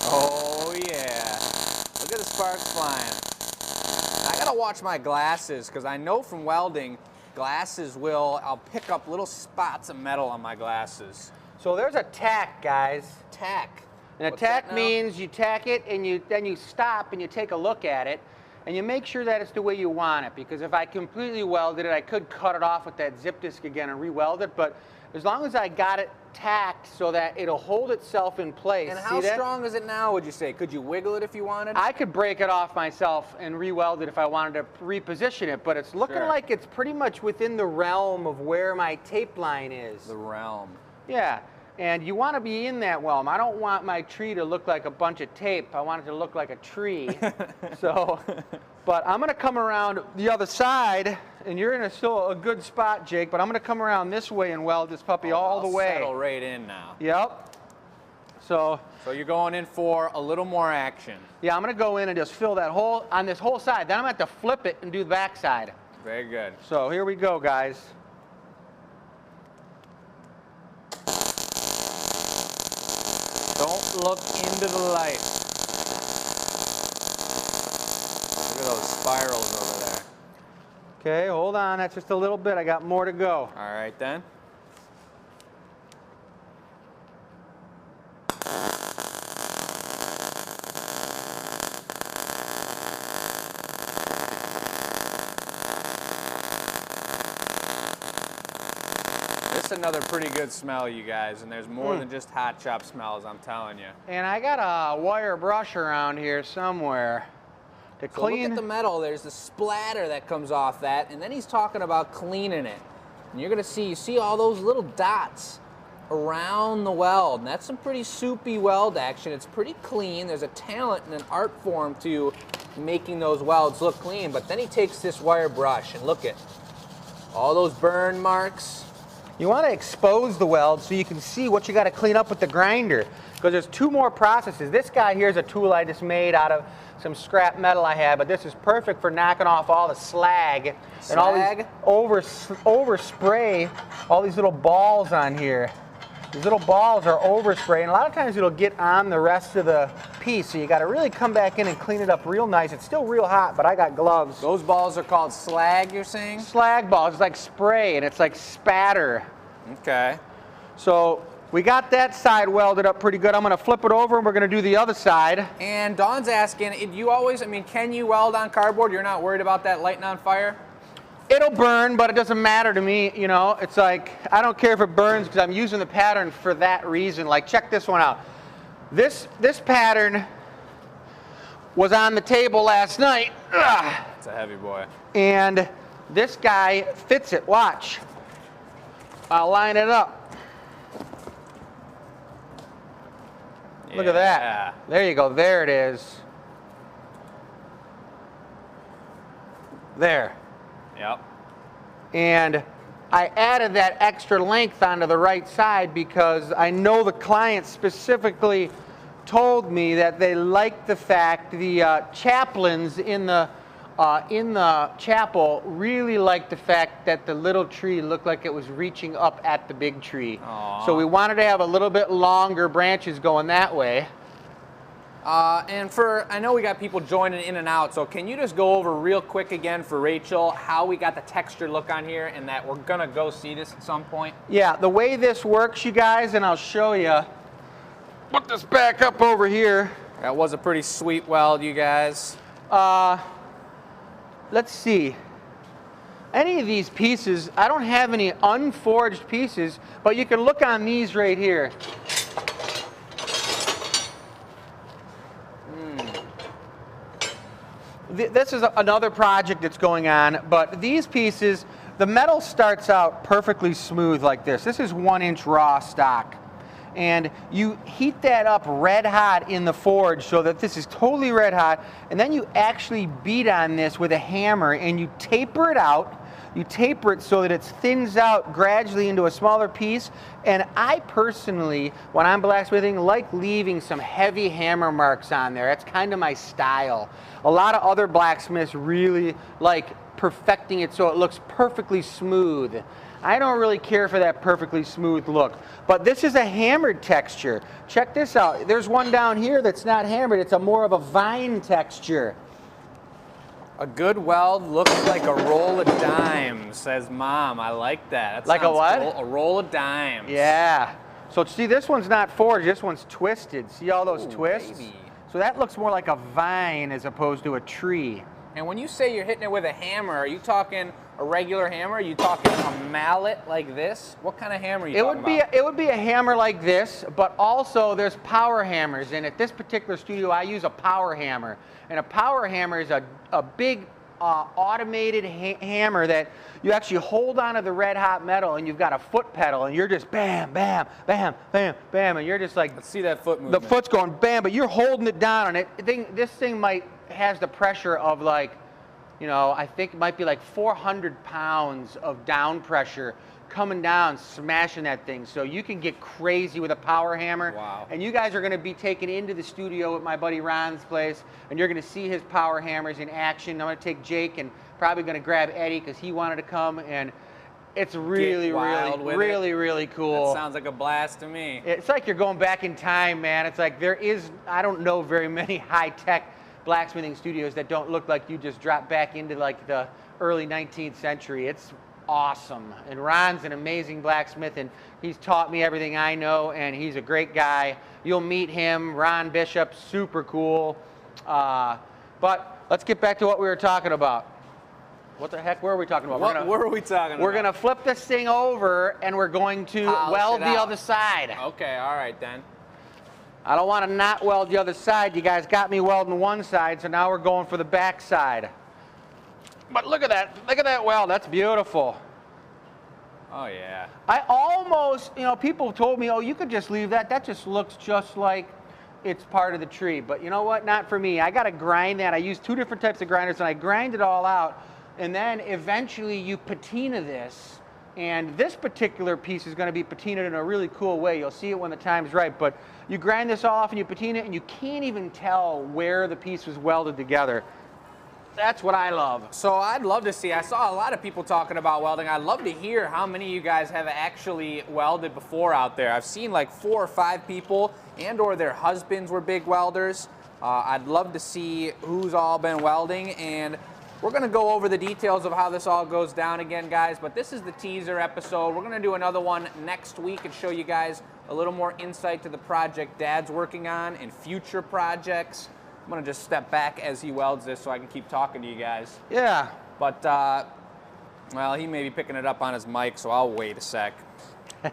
Oh yeah. Look at the sparks flying. I gotta watch my glasses, because I know from welding, I'll pick up little spots of metal on my glasses. So there's a tack, guys. Tack. And a tack means you tack it and then you stop and you take a look at it and you make sure that it's the way you want it, because if I completely welded it, I could cut it off with that zip disc again and re-weld it, but as long as I got it tacked so that it'll hold itself in place. And how strong is it now, would you say? Could you wiggle it if you wanted? I could break it off myself and re-weld it if I wanted to reposition it, but it's looking like it's pretty much within the realm of where my tape line is. The realm. Yeah, and you want to be in that realm. I don't want my tree to look like a bunch of tape. I want it to look like a tree. So, but I'm going to come around the other side, and you're in still a good spot, Jake, but I'm going to come around this way and weld this puppy all the way. Settle right in now. Yep. So you're going in for a little more action. Yeah, I'm going to go in and just fill that hole on this whole side. Then I'm going to have to flip it and do the back side. Very good. So here we go, guys. Don't look into the light. Look at those spirals over there. Okay, hold on. That's just a little bit. I got more to go. All right, then. Another pretty good smell, you guys, and there's more than just hot chop smells, I'm telling you. And I got a wire brush around here somewhere to clean. Look at the metal. There's the splatter that comes off that, and then he's talking about cleaning it. And you're gonna see, you see all those little dots around the weld, and that's some pretty soupy weld action. It's pretty clean. There's a talent and an art form to making those welds look clean. But then he takes this wire brush and look at all those burn marks. You want to expose the weld so you can see what you got to clean up with the grinder, because there's two more processes. This guy here is a tool I just made out of some scrap metal I had, but this is perfect for knocking off all the slag and all these overspray, all these little balls on here. These little balls are overspray, and a lot of times it'll get on the rest of the piece, so you got to really come back in and clean it up real nice. It's still real hot, but I got gloves. Those balls are called slag, you're saying? Slag balls. It's like spray, and it's like spatter. Okay. So we got that side welded up pretty good. I'm going to flip it over, and we're going to do the other side. And Dawn's asking, you always, I mean, can you weld on cardboard? You're not worried about that lighting on fire? It'll burn, but it doesn't matter to me, you know. It's like, I don't care if it burns because I'm using the pattern for that reason. Like, check this one out. This pattern was on the table last night. Ugh. It's a heavy boy. And this guy fits it. Watch. I'll line it up. Look at that. There you go. There it is. There. Yep. And I added that extra length onto the right side because I know the client specifically told me that they liked the fact the chaplains in the chapel really liked the fact that the little tree looked like it was reaching up at the big tree. Aww. So we wanted to have a little bit longer branches going that way. And I know we got people joining in and out, so can you just go over real quick again for Rachel how we got the texture look on here and that we're gonna go see this at some point? Yeah, the way this works, you guys, and I'll show you. Put this back up over here. That was a pretty sweet weld, you guys. Let's see. Any of these pieces, I don't have any unforged pieces, but you can look on these right here. This is another project that's going on, but these pieces, the metal starts out perfectly smooth like this. This is 1-inch raw stock. And you heat that up red hot in the forge so that this is totally red hot, and then you actually beat on this with a hammer and you taper it out. You taper it so that it thins out gradually into a smaller piece. And I personally, when I'm blacksmithing, like leaving some heavy hammer marks on there. That's kind of my style. A lot of other blacksmiths really like perfecting it so it looks perfectly smooth. I don't really care for that perfectly smooth look. But this is a hammered texture. Check this out. There's one down here that's not hammered. It's more of a vine texture. A good weld looks like a roll of dimes, says Mom. I like that. That like a what? Cool. A roll of dimes. Yeah. So see, this one's not forged. This one's twisted. See all those twists? Baby. So that looks more like a vine as opposed to a tree. And when you say you're hitting it with a hammer, are you talking a regular hammer? Are you talking a mallet like this? What kind of hammer are you talking about? It would be a hammer like this, but also there's power hammers. And at this particular studio, I use a power hammer. And a power hammer is a big automated hammer that you actually hold onto the red hot metal, and you've got a foot pedal, and you're just bam, bam, bam, bam, bam, and you're just like, let's see that foot movement. The foot's going bam, but you're holding it down, and this thing has the pressure of like, you know, I think it might be like 400 pounds of down pressure coming down, smashing that thing. So you can get crazy with a power hammer. Wow. And you guys are going to be taken into the studio at my buddy Ron's place, and you're going to see his power hammers in action. I'm going to take Jake and probably going to grab Eddie because he wanted to come, and it's really, really cool. That sounds like a blast to me. It's like you're going back in time, man. It's like I don't know very many high-tech blacksmithing studios that don't look like you just dropped back into like the early 19th century. It's awesome. And Ron's an amazing blacksmith, and he's taught me everything I know, and he's a great guy. You'll meet him, Ron Bishop, super cool. But let's get back to what we were talking about. What the heck were we talking about? What were we talking about? We're going to flip this thing over, and we're going to weld the other side. Okay, all right then. I don't want to not weld the other side. You guys got me welding one side, so now we're going for the back side. But look at that. Look at that weld. That's beautiful. Oh, yeah. I almost, you know, people told me, oh, you could just leave that. That just looks just like it's part of the tree. But you know what? Not for me. I got to grind that. I use 2 different types of grinders, and I grind it all out. And then eventually you patina this. And this particular piece is going to be patinaed in a really cool way. You'll see it when the time's right. But you grind this off and you patina it, and you can't even tell where the piece was welded together. That's what I love. So I'd love to see, I saw a lot of people talking about welding. I'd love to hear how many of you guys have actually welded before out there. I've seen like 4 or 5 people and or their husbands were big welders. I'd love to see who's all been welding, and we're going to go over the details of how this all goes down again, guys, but this is the teaser episode. We're going to do another one next week and show you guys a little more insight to the project Dad's working on and future projects. I'm going to just step back as he welds this so I can keep talking to you guys. Yeah. But, well, he may be picking it up on his mic, so I'll wait a sec.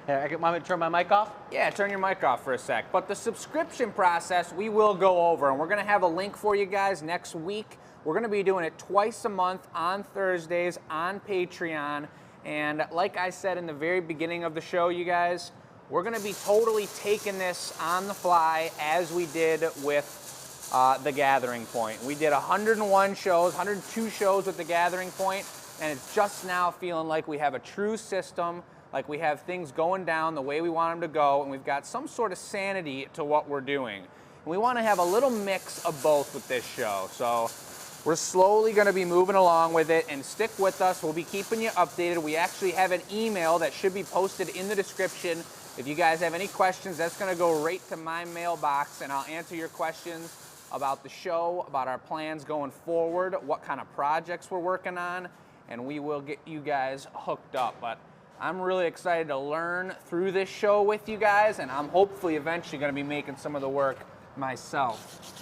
Want me to turn my mic off? Yeah, turn your mic off for a sec. But the subscription process we will go over, and we're going to have a link for you guys next week. We're going to be doing it twice a month on Thursdays on Patreon. And like I said in the very beginning of the show, you guys, We're going to be totally taking this on the fly as we did with the Gathering Point. We did 101 shows, 102 shows with the Gathering Point, and it's just now feeling like we have a true system, like we have things going down the way we want them to go, and we've got some sort of sanity to what we're doing. And we want to have a little mix of both with this show. So we're slowly going to be moving along with it, and stick with us. We'll be keeping you updated. We actually have an email that should be posted in the description. If you guys have any questions, that's going to go right to my mailbox, and I'll answer your questions about the show, about our plans going forward, what kind of projects we're working on, and we will get you guys hooked up. But I'm really excited to learn through this show with you guys, and I'm hopefully eventually going to be making some of the work myself.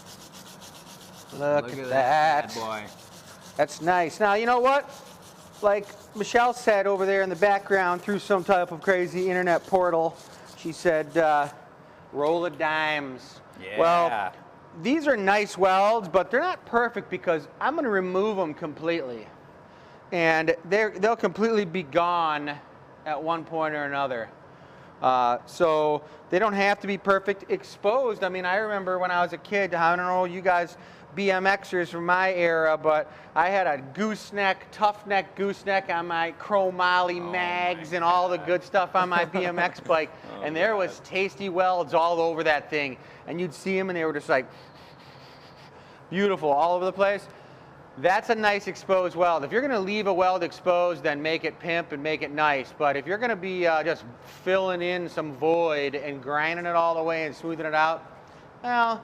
Look at that. bad boy. That's nice. Now, you know what? Like Michelle said over there in the background through some type of crazy internet portal, she said, roll of dimes. Yeah. Well, these are nice welds, but they're not perfect because I'm going to remove them completely. And they'll completely be gone at one point or another. So they don't have to be perfect exposed. I mean, I remember when I was a kid, I don't know you guys BMXers from my era, but I had a gooseneck, tough neck gooseneck on my chromoly mags and all the good stuff on my BMX bike. And there was tasty welds all over that thing. And you'd see them and they were just like beautiful all over the place. That's a nice exposed weld. If you're going to leave a weld exposed, then make it pimp and make it nice. But if you're going to be just filling in some void and grinding it all the way and smoothing it out, well,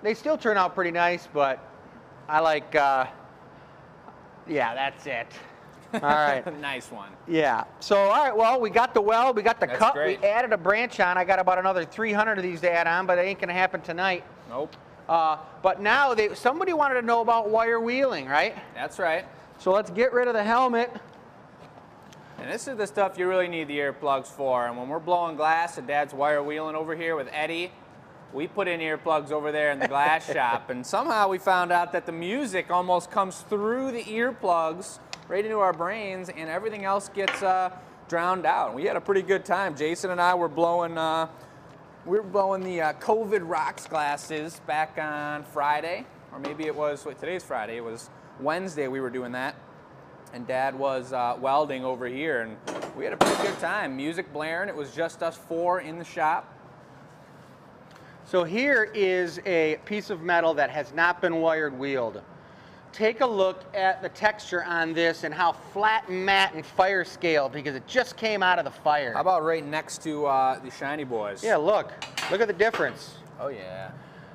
they still turn out pretty nice, but I like, yeah, that's it. All right. Nice one. Yeah. So, all right, well, we got the weld, we got the That's cut, great. we added a branch on. I got about another 300 of these to add on, but it ain't going to happen tonight. Nope. But now somebody wanted to know about wire wheeling, right? That's right. So let's get rid of the helmet. And this is the stuff you really need the earplugs for. And when we're blowing glass and Dad's wire wheeling over here with Eddie, we put in earplugs over there in the glass shop. And somehow we found out that the music almost comes through the earplugs right into our brains, and everything else gets drowned out. And we had a pretty good time. Jason and I were blowing the COVID rocks glasses back on Friday, or maybe it was, today's Friday, it was Wednesday we were doing that. And Dad was welding over here, and we had a pretty good time. Music blaring, it was just us four in the shop. So here is a piece of metal that has not been wired wheeled. Take a look at the texture on this and how flat and matte and fire scale, because it just came out of the fire. How about right next to the shiny boys? Yeah, look at the difference. Oh yeah.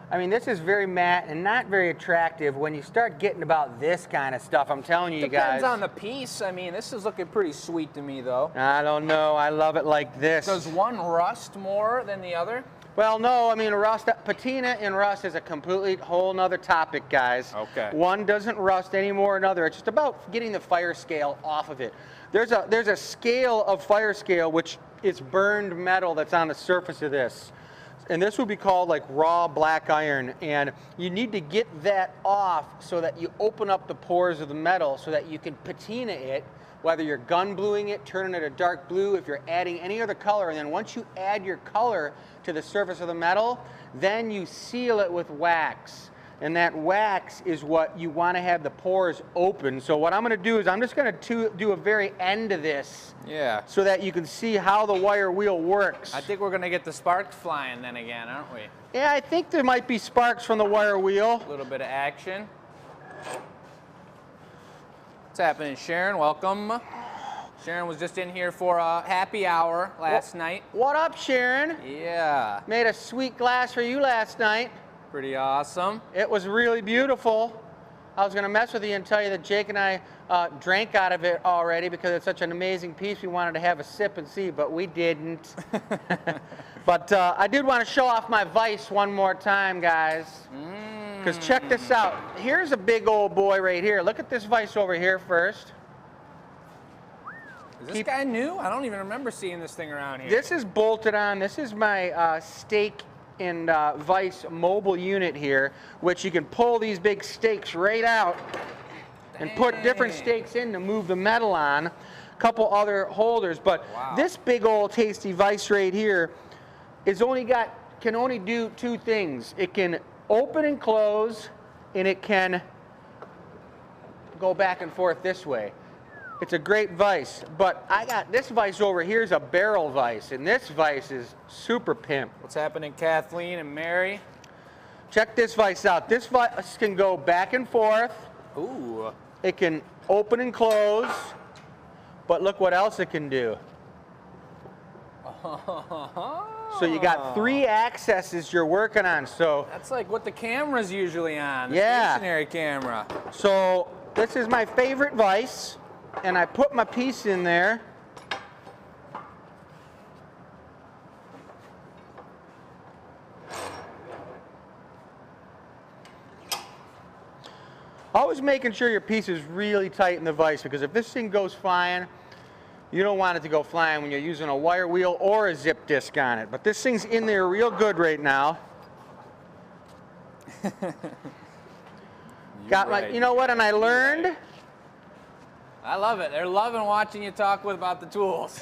I mean, this is very matte and not very attractive. When you start getting about this kind of stuff, I'm telling you guys. Depends on the piece. I mean, this is looking pretty sweet to me though. I don't know, I love it like this. Does one rust more than the other? Well, no, I mean, patina and rust is a completely whole nother topic, guys. Okay. One doesn't rust any more than another. It's just about getting the fire scale off of it. There's a scale of fire scale, which is burned metal that's on the surface of this. And this would be called like raw black iron. And you need to get that off so that you open up the pores of the metal so that you can patina it, whether you're gun bluing it, turning it a dark blue, if you're adding any other color. And then once you add your color to the surface of the metal, then you seal it with wax. And that wax is what you want to have the pores open. So what I'm going to do is I'm just going to do a very end of this. Yeah. So that you can see how the wire wheel works. I think we're going to get the sparks flying then again, aren't we? Yeah, I think there might be sparks from the wire wheel. A little bit of action. What's happening, Sharon? Welcome. Sharon was just in here for a happy hour last night. What up, Sharon? Yeah. Made a sweet glass for you last night. Pretty awesome. It was really beautiful. I was going to mess with you and tell you that Jake and I drank out of it already because it's such an amazing piece. We wanted to have a sip and see, but we didn't. But I did want to show off my vise one more time, guys. Because check this out. Here's a big old boy right here. Look at this vise over here first. Is this guy new? I don't even remember seeing this thing around here. This is bolted on. This is my stake and vise mobile unit here, which you can pull these big stakes right out and put different stakes in to move the metal on. A couple other holders, but this big old tasty vise right here is can only do two things. It can open and close, and it can go back and forth this way. It's a great vise, but I got this vise over here is a barrel vise, and this vise is super pimp. What's happening, Kathleen and Mary? Check this vise out. This vise can go back and forth. Ooh. It can open and close, but look what else it can do. So you got 3 accesses you're working on. So that's like what the camera's usually on, the yeah, stationary camera. So this is my favorite vise, and I put my piece in there. Always making sure your piece is really tight in the vise, because if this thing goes flying, you don't want it to go flying when you're using a wire wheel or a zip disc on it. But this thing's in there real good right now. You know what, and I learned. I love it. They're loving watching you talk about the tools.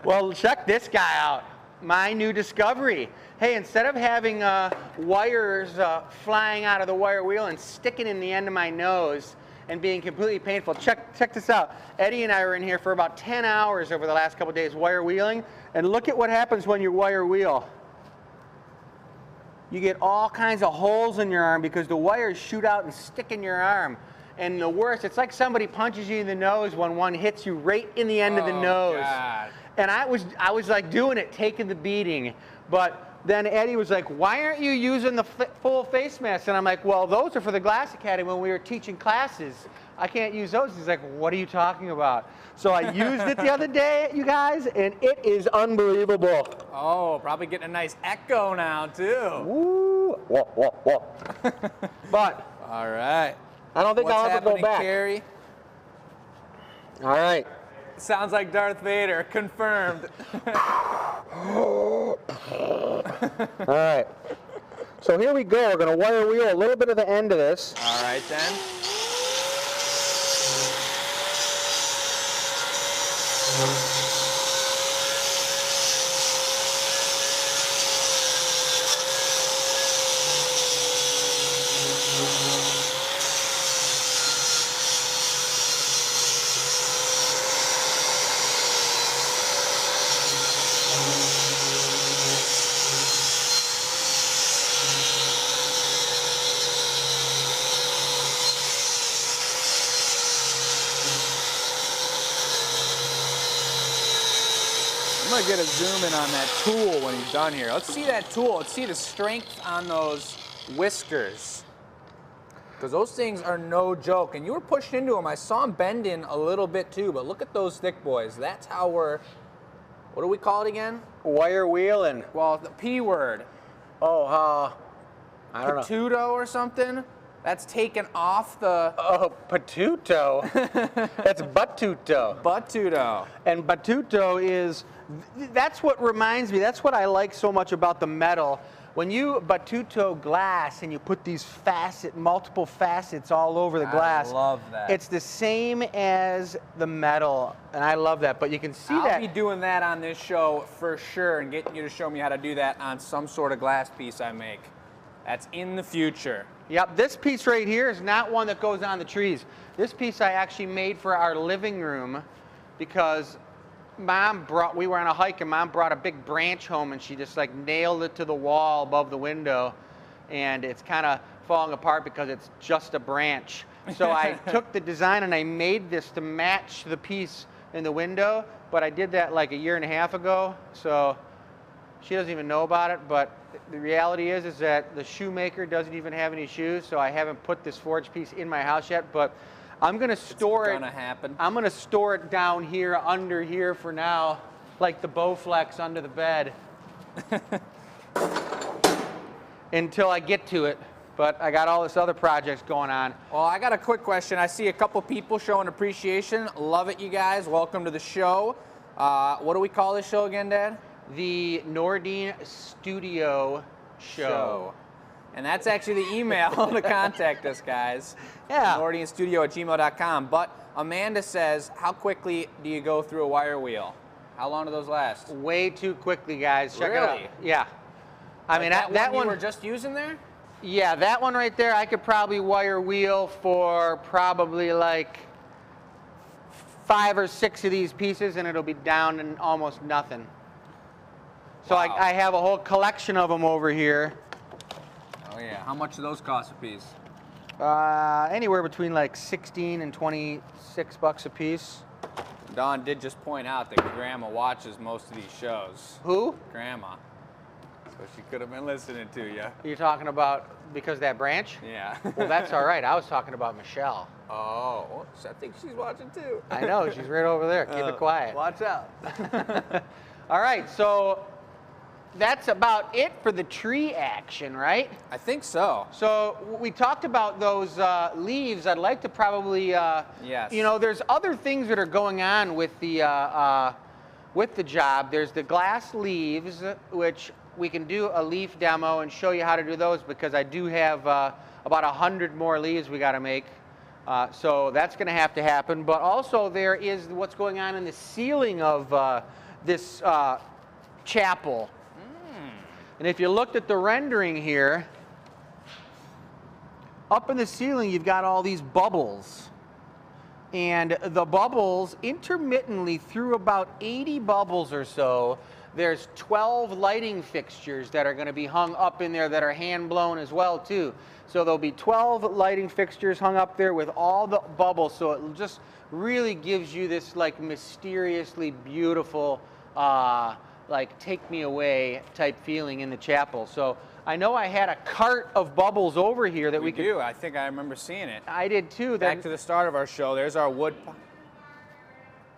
Well, check this guy out. My new discovery. Hey, instead of having wires flying out of the wire wheel and sticking in the end of my nose and being completely painful, check this out. Eddie and I were in here for about 10 hours over the last couple of days wire wheeling, and look at what happens when you wire wheel. You get all kinds of holes in your arm because the wires shoot out and stick in your arm. And the worst, it's like somebody punches you in the nose when one hits you right in the end of the nose. God. And I was like doing it, taking the beating. But then Eddie was like, why aren't you using the full face mask? And I'm like, well, those are for the Glass Academy when we were teaching classes. I can't use those. He's like, what are you talking about? So I used it the other day, you guys, and it is unbelievable. Oh, probably getting a nice echo now, too. Woo. Whoa, whoa, whoa. But all right. I don't think I'll ever go back. Carrie? All right. Sounds like Darth Vader. Confirmed. All right. So here we go. We're going to wire wheel a little bit of the end of this. All right, then. I'm gonna get a zoom in on that tool when he's done here. Let's see that tool. Let's see the strength on those whiskers. Because those things are no joke. And you were pushed into them. I saw them bending a little bit too, but look at those thick boys. That's how we're, what do we call it again? Wire wheeling. Well, the P word. Oh, I don't know. Patuto or something? That's taken off the... Oh, patuto. That's batuto. Batuto. And batuto is, that's what reminds me, that's what I like so much about the metal. When you batuto glass and you put these multiple facets all over the glass. I love that. It's the same as the metal, and I love that, but you can see that. I'll be doing that on this show for sure and getting you to show me how to do that on some sort of glass piece I make. That's in the future. Yep, this piece right here is not one that goes on the trees. This piece I actually made for our living room because we were on a hike and Mom brought a big branch home and she just like nailed it to the wall above the window, and it's kind of falling apart because it's just a branch. So I took the design and I made this to match the piece in the window, but I did that like a year and a half ago, so she doesn't even know about it. But the reality is that the shoemaker doesn't even have any shoes, so I haven't put this forged piece in my house yet, but I'm going to store it. It's going to happen. I'm going to store it down here, under here for now, like the Bowflex under the bed, until I get to it. But I got all this other projects going on. Well, I got a quick question. I see a couple people showing appreciation. Love it, you guys. Welcome to the show. What do we call this show again, Dad? The Nordin Studio show. And that's actually the email to contact us, guys. Yeah. thenordinstudio@gmail.com. But Amanda says, how quickly do you go through a wire wheel? How long do those last? Way too quickly, guys. Check it out. Really? Yeah. I mean, that one you were just using there? Yeah, that one right there, I could probably wire wheel for probably like 5 or 6 of these pieces, and it'll be down in almost nothing. So Wow. I have a whole collection of them over here. Oh yeah. How much do those cost a piece? Anywhere between like 16 and 26 bucks a piece. Dawn did just point out that Grandma watches most of these shows. Who? Grandma. So she could have been listening to you. You're talking about because of that branch? Yeah. Well, that's all right. I was talking about Michelle. Oh, I think she's watching too. I know, she's right over there. Keep it quiet. Watch out. All right, so that's about it for the tree action, right? I think so. So we talked about those leaves. I'd like to probably, Yes. you know, there's other things that are going on with the job. There's the glass leaves, which we can do a leaf demo and show you how to do those, because I do have about 100 more leaves we got to make. So that's going to have to happen. But also there is what's going on in the ceiling of this chapel. And if you looked at the rendering here, up in the ceiling you've got all these bubbles. And the bubbles, intermittently through about 80 bubbles or so, there's 12 lighting fixtures that are going to be hung up in there that are hand blown as well too. So there'll be 12 lighting fixtures hung up there with all the bubbles, so it just really gives you this like mysteriously beautiful like take me away type feeling in the chapel. So I know I had a cart of bubbles over here that we could do. I think I remember seeing it. I did too. Back to the start of our show, there's our wood.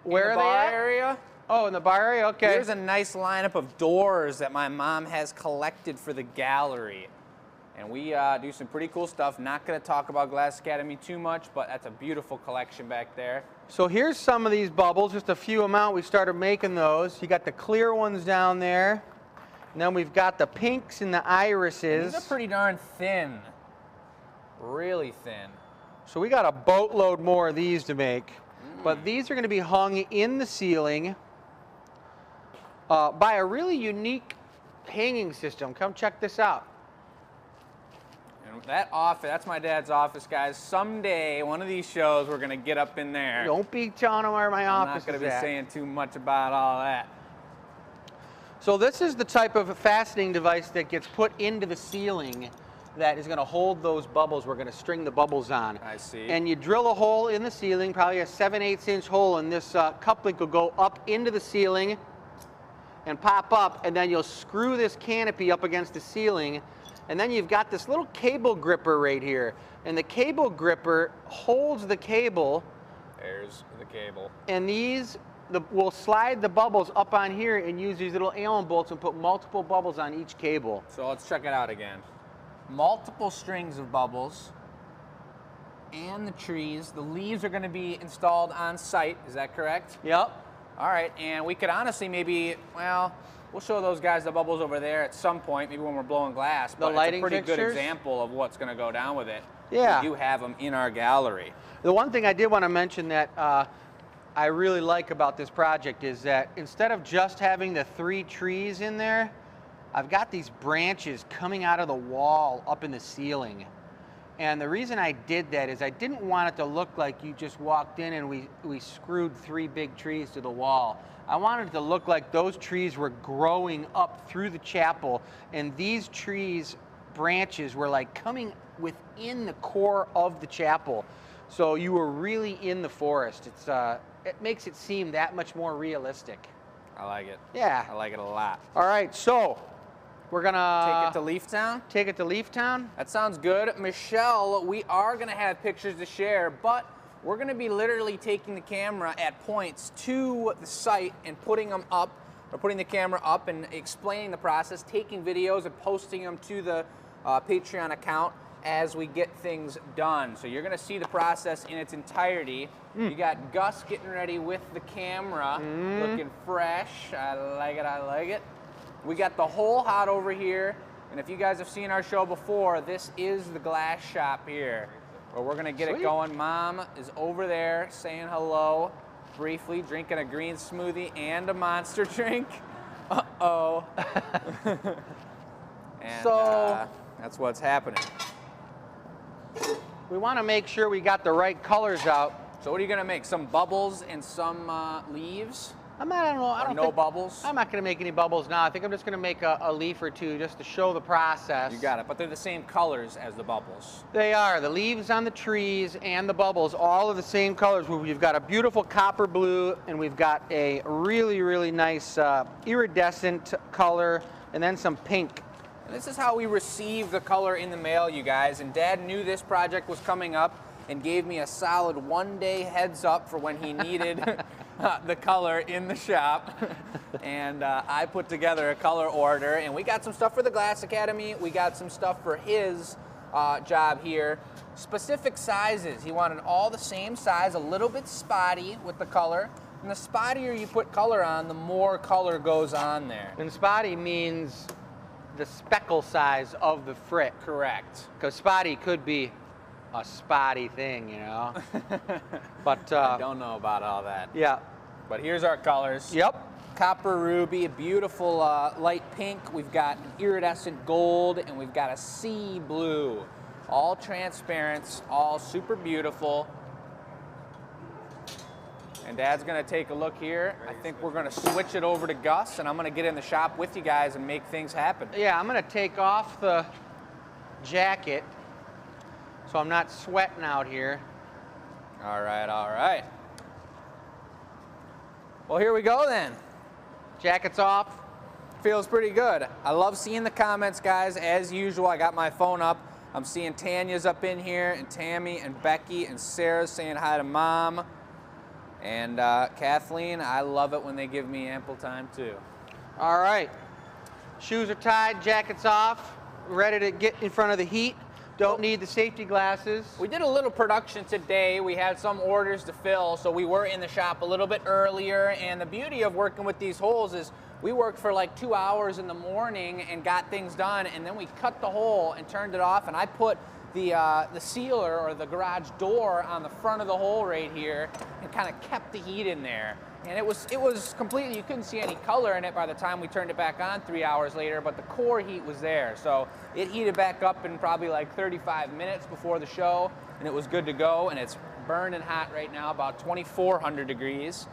Where in the are bar they at? area? Oh, in the bar area? Okay. There's a nice lineup of doors that my mom has collected for the gallery. And we do some pretty cool stuff. Not going to talk about Glass Academy too much, but that's a beautiful collection back there. So here's some of these bubbles, just a few amount. We started making those. You got the clear ones down there. And then we've got the pinks and the irises. These are pretty darn thin. Really thin. So we got a boatload more of these to make. But these are going to be hung in the ceiling by a really unique hanging system. Come check this out. And that office, that's my dad's office, guys. Someday, one of these shows, we're going to get up in there. Don't be telling them where my office is I'm not going to be at. saying too much about all that. So this is the type of fastening device that gets put into the ceiling that is going to hold those bubbles. We're going to string the bubbles on. I see. And you drill a hole in the ceiling, probably a 7/8 inch hole, and this coupling will go up into the ceiling and pop up, and then you'll screw this canopy up against the ceiling, and then you've got this little cable gripper right here. And the cable gripper holds the cable. There's the cable. And these, we'll slide the bubbles up on here and use these little Allen bolts and put multiple bubbles on each cable. So let's check it out again. Multiple strings of bubbles and the trees. The leaves are going to be installed on site. Is that correct? Yep. All right, and we could honestly maybe, well, we'll show those guys the bubbles over there at some point, maybe when we're blowing glass. But lighting it's a pretty good fixtures? example of what's going to go down with it. Yeah. We do have them in our gallery. The one thing I did want to mention that I really like about this project is that instead of just having the 3 trees in there, I've got these branches coming out of the wall up in the ceiling. And the reason I did that is I didn't want it to look like you just walked in and we screwed 3 big trees to the wall. I wanted it to look like those trees were growing up through the chapel, and these trees, branches, were like coming within the core of the chapel. So you were really in the forest. It makes it seem that much more realistic. I like it. Yeah. I like it a lot. All right, so we're gonna Take it to Leaf Town? Take it to Leaf Town. That sounds good. Michelle, we are going to have pictures to share, but we're going to be literally taking the camera at points to the site and putting them up, or putting the camera up and explaining the process, taking videos and posting them to the Patreon account as we get things done. So you're going to see the process in its entirety. You got Gus getting ready with the camera, looking fresh. I like it, I like it. We got the whole hot over here And if you guys have seen our show before, this is the glass shop here, where we're gonna get it going. Mom is over there saying hello, briefly drinking a green smoothie and a Monster drink. Uh-oh. And So that's what's happening. we want to make sure we got the right colors out. So what are you gonna make? Some bubbles and some leaves? I don't know. I Or don't no think, bubbles? I'm not going to make any bubbles now. I think I'm just going to make a leaf or two just to show the process. You got it, but they're the same colors as the bubbles. They are. The leaves on the trees and the bubbles, all of the same colors. We've got a beautiful copper blue, and we've got a really, really nice iridescent color, and then some pink. And this is how we receive the color in the mail, you guys. And Dad knew this project was coming up and gave me a solid 1 day heads up for when he needed the color in the shop. And I put together a color order, and we got some stuff for the Glass Academy. We got some stuff for his job here. Specific sizes. He wanted all the same size, a little bit spotty with the color. And the spottier you put color on, the more color goes on there. And spotty means the speckle size of the frick. Correct. Because spotty could be a spotty thing, you know. But I don't know about all that. yeah. But here's our colors. Yep. Copper ruby, a beautiful light pink. We've got an iridescent gold, and we've got a sea blue. All transparent, all super beautiful. And Dad's gonna take a look here. I think we're gonna switch it over to Gus, and I'm gonna get in the shop with you guys and make things happen. Yeah, I'm gonna take off the jacket so I'm not sweating out here. All right, all right. Well, here we go then. Jacket's off. Feels pretty good. I love seeing the comments, guys. As usual, I got my phone up. I'm seeing Tanya's up in here, and Tammy, and Becky, and Sarah saying hi to Mom. And Kathleen, I love it when they give me ample time too. All right. Shoes are tied, jacket's off, ready to get in front of the heat. Don't need the safety glasses. We did a little production today. We had some orders to fill, so we were in the shop a little bit earlier. And the beauty of working with these holes is we worked for like 2 hours in the morning and got things done, and then we cut the hole and turned it off, and I put the sealer or the garage door on the front of the hole right here and kind of kept the heat in there. And it was completely, you couldn't see any color in it by the time we turned it back on 3 hours later, but the core heat was there. So it heated back up in probably like 35 minutes before the show, and it was good to go. And it's burning hot right now, about 2,400 degrees.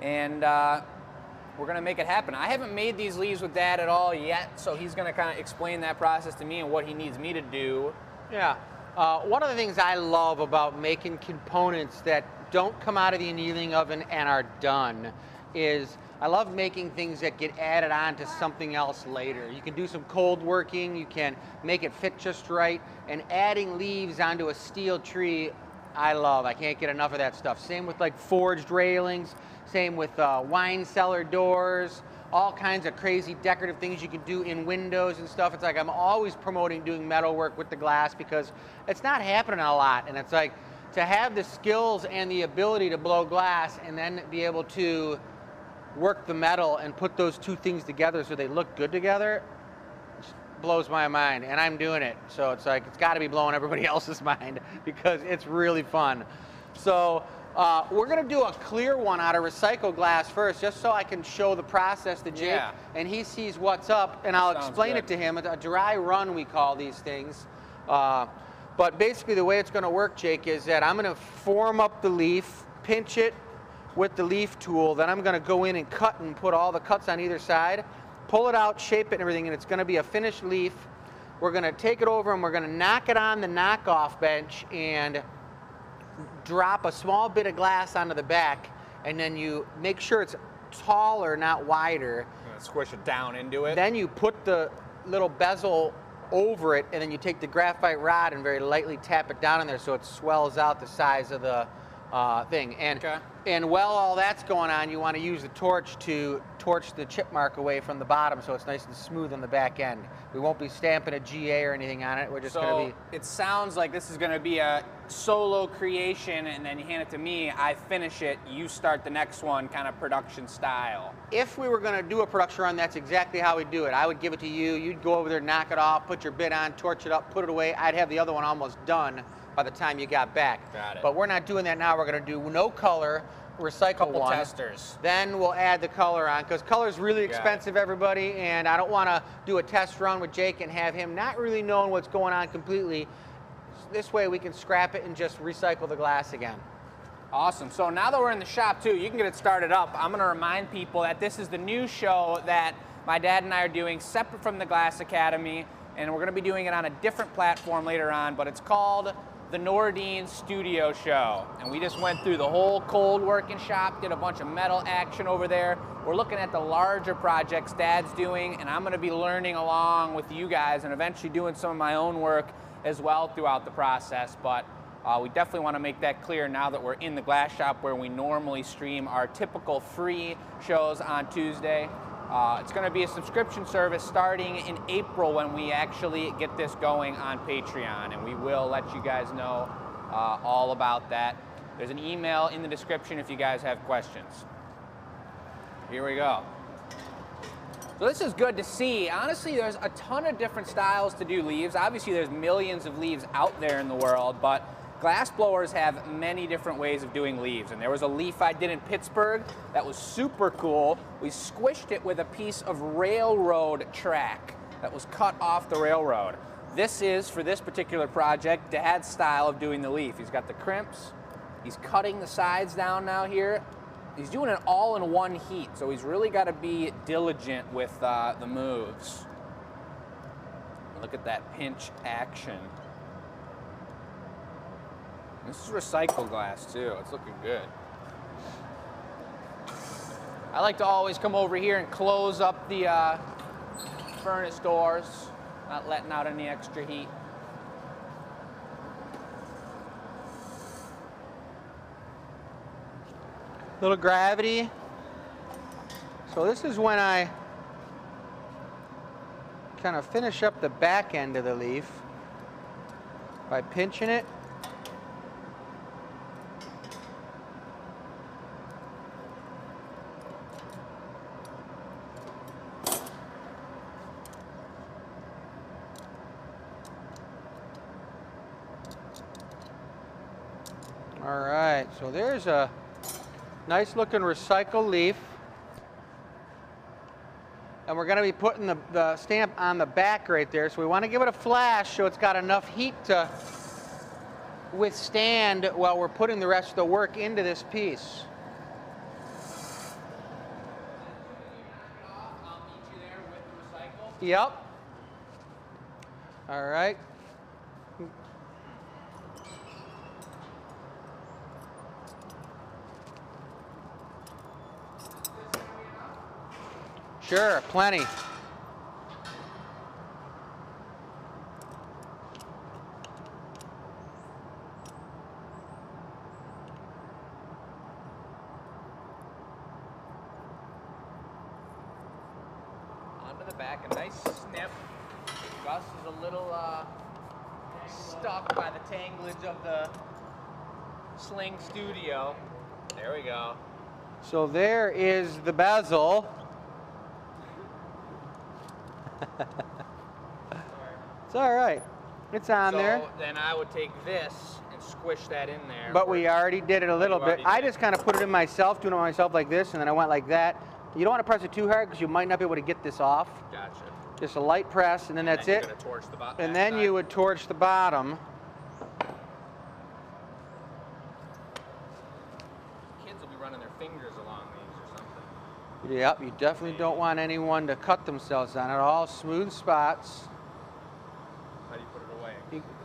And we're gonna make it happen. I haven't made these leaves with Dad at all yet, so he's gonna kind of explain that process to me and what he needs me to do. Yeah. One of the things I love about making components that don't come out of the annealing oven and are done is I love making things that get added on to something else later. You can do some cold working, you can make it fit just right, and adding leaves onto a steel tree, I love. I can't get enough of that stuff. Same with like forged railings, same with wine cellar doors, all kinds of crazy decorative things you can do in windows and stuff. It's like I'm always promoting doing metal work with the glass because it's not happening a lot. And it's like to have the skills and the ability to blow glass and then be able to work the metal and put those two things together so they look good together just blows my mind. And I'm doing it. So it's like it's got to be blowing everybody else's mind because it's really fun. So we're going to do a clear one out of recycled glass first, just so I can show the process to Jake, and he sees what's up, and I'll explain it to him. It's a dry run, we call these things. But basically the way it's going to work, Jake, is that I'm going to form up the leaf, pinch it with the leaf tool, then I'm going to go in and cut and put all the cuts on either side, pull it out, shape it and everything, and it's going to be a finished leaf. We're going to take it over and we're going to knock it on the knockoff bench and drop a small bit of glass onto the back, and then you make sure it's taller, not wider. Squish it down into it. Then you put the little bezel over it, and then you take the graphite rod and very lightly tap it down in there so it swells out the size of the thing. And Okay. and while all that's going on, you want to use the torch to torch the chip mark away from the bottom, so it's nice and smooth on the back end. We won't be stamping a GA or anything on it. We're just going to be. It sounds like this is going to be a solo creation, and then you hand it to me. I finish it. You start the next one, kind of production style. If we were going to do a production run, that's exactly how we'd do it. I would give it to you. You'd go over there, knock it off, put your bit on, torch it up, put it away. I'd have the other one almost done by the time you got back. Got it. But we're not doing that now. We're going to do no color, recycle Couple one. testers. Then we'll add the color on, because color is really expensive, everybody, and I don't want to do a test run with Jake and have him not really knowing what's going on completely. This way we can scrap it and just recycle the glass again. Awesome. So now that we're in the shop too, you can get it started up. I'm going to remind people that this is the new show that my dad and I are doing separate from the Glass Academy, and we're going to be doing it on a different platform later on, but it's called the Nordin Studio Show. And we just went through the whole cold working shop, did a bunch of metal action over there. We're looking at the larger projects Dad's doing, and I'm going to be learning along with you guys and eventually doing some of my own work as well throughout the process. But we definitely want to make that clear now that we're in the glass shop where we normally stream our typical free shows on Tuesday. It's going to be a subscription service starting in April when we actually get this going on Patreon, and we will let you guys know all about that. There's an email in the description if you guys have questions. Here we go. So this is good to see. Honestly, there's a ton of different styles to do leaves. Obviously, there's millions of leaves out there in the world, but glass blowers have many different ways of doing leaves. And there was a leaf I did in Pittsburgh that was super cool. We squished it with a piece of railroad track that was cut off the railroad. This is, for this particular project, Dad's style of doing the leaf. He's got the crimps. He's cutting the sides down now here. He's doing it all in one heat, so he's really got to be diligent with the moves. Look at that pinch action. This is recycled glass too. It's looking good. I like to always come over here and close up the furnace doors, not letting out any extra heat. Little gravity. So this is when I kind of finish up the back end of the leaf by pinching it. All right, so there's a nice looking recycled leaf. And we're going to be putting the stamp on the back right there. So we want to give it a flash so it's got enough heat to withstand while we're putting the rest of the work into this piece. I'll meet you there with the recycle. Yep. All right. Sure, plenty. Onto the back, a nice snip. Gus is a little stuck by the tanglage of the Sling Studio. There we go. So there is the bezel. It's all right. It's on there. So then I would take this and squish that in there. But we already did it a little bit. I just kind of put it in myself, doing it myself like this, and then I went like that. You don't want to press it too hard because you might not be able to get this off. Gotcha. Just a light press, and then that's it. You're gonna torch the And then you would torch the bottom. Kids will be running their fingers along these or something. Yep, you definitely don't want anyone to cut themselves on it. All smooth spots. How do you put it away?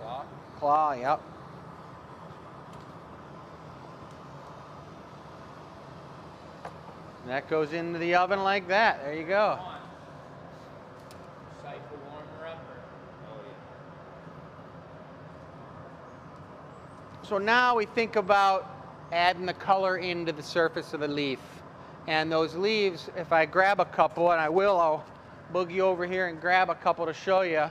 Claw? Claw, yep. And that goes into the oven like that. There you go. Cycle warmer upper. Oh yeah. So now we think about adding the color into the surface of the leaf. And those leaves, if I grab a couple, and I will, I'll boogie over here and grab a couple to show you.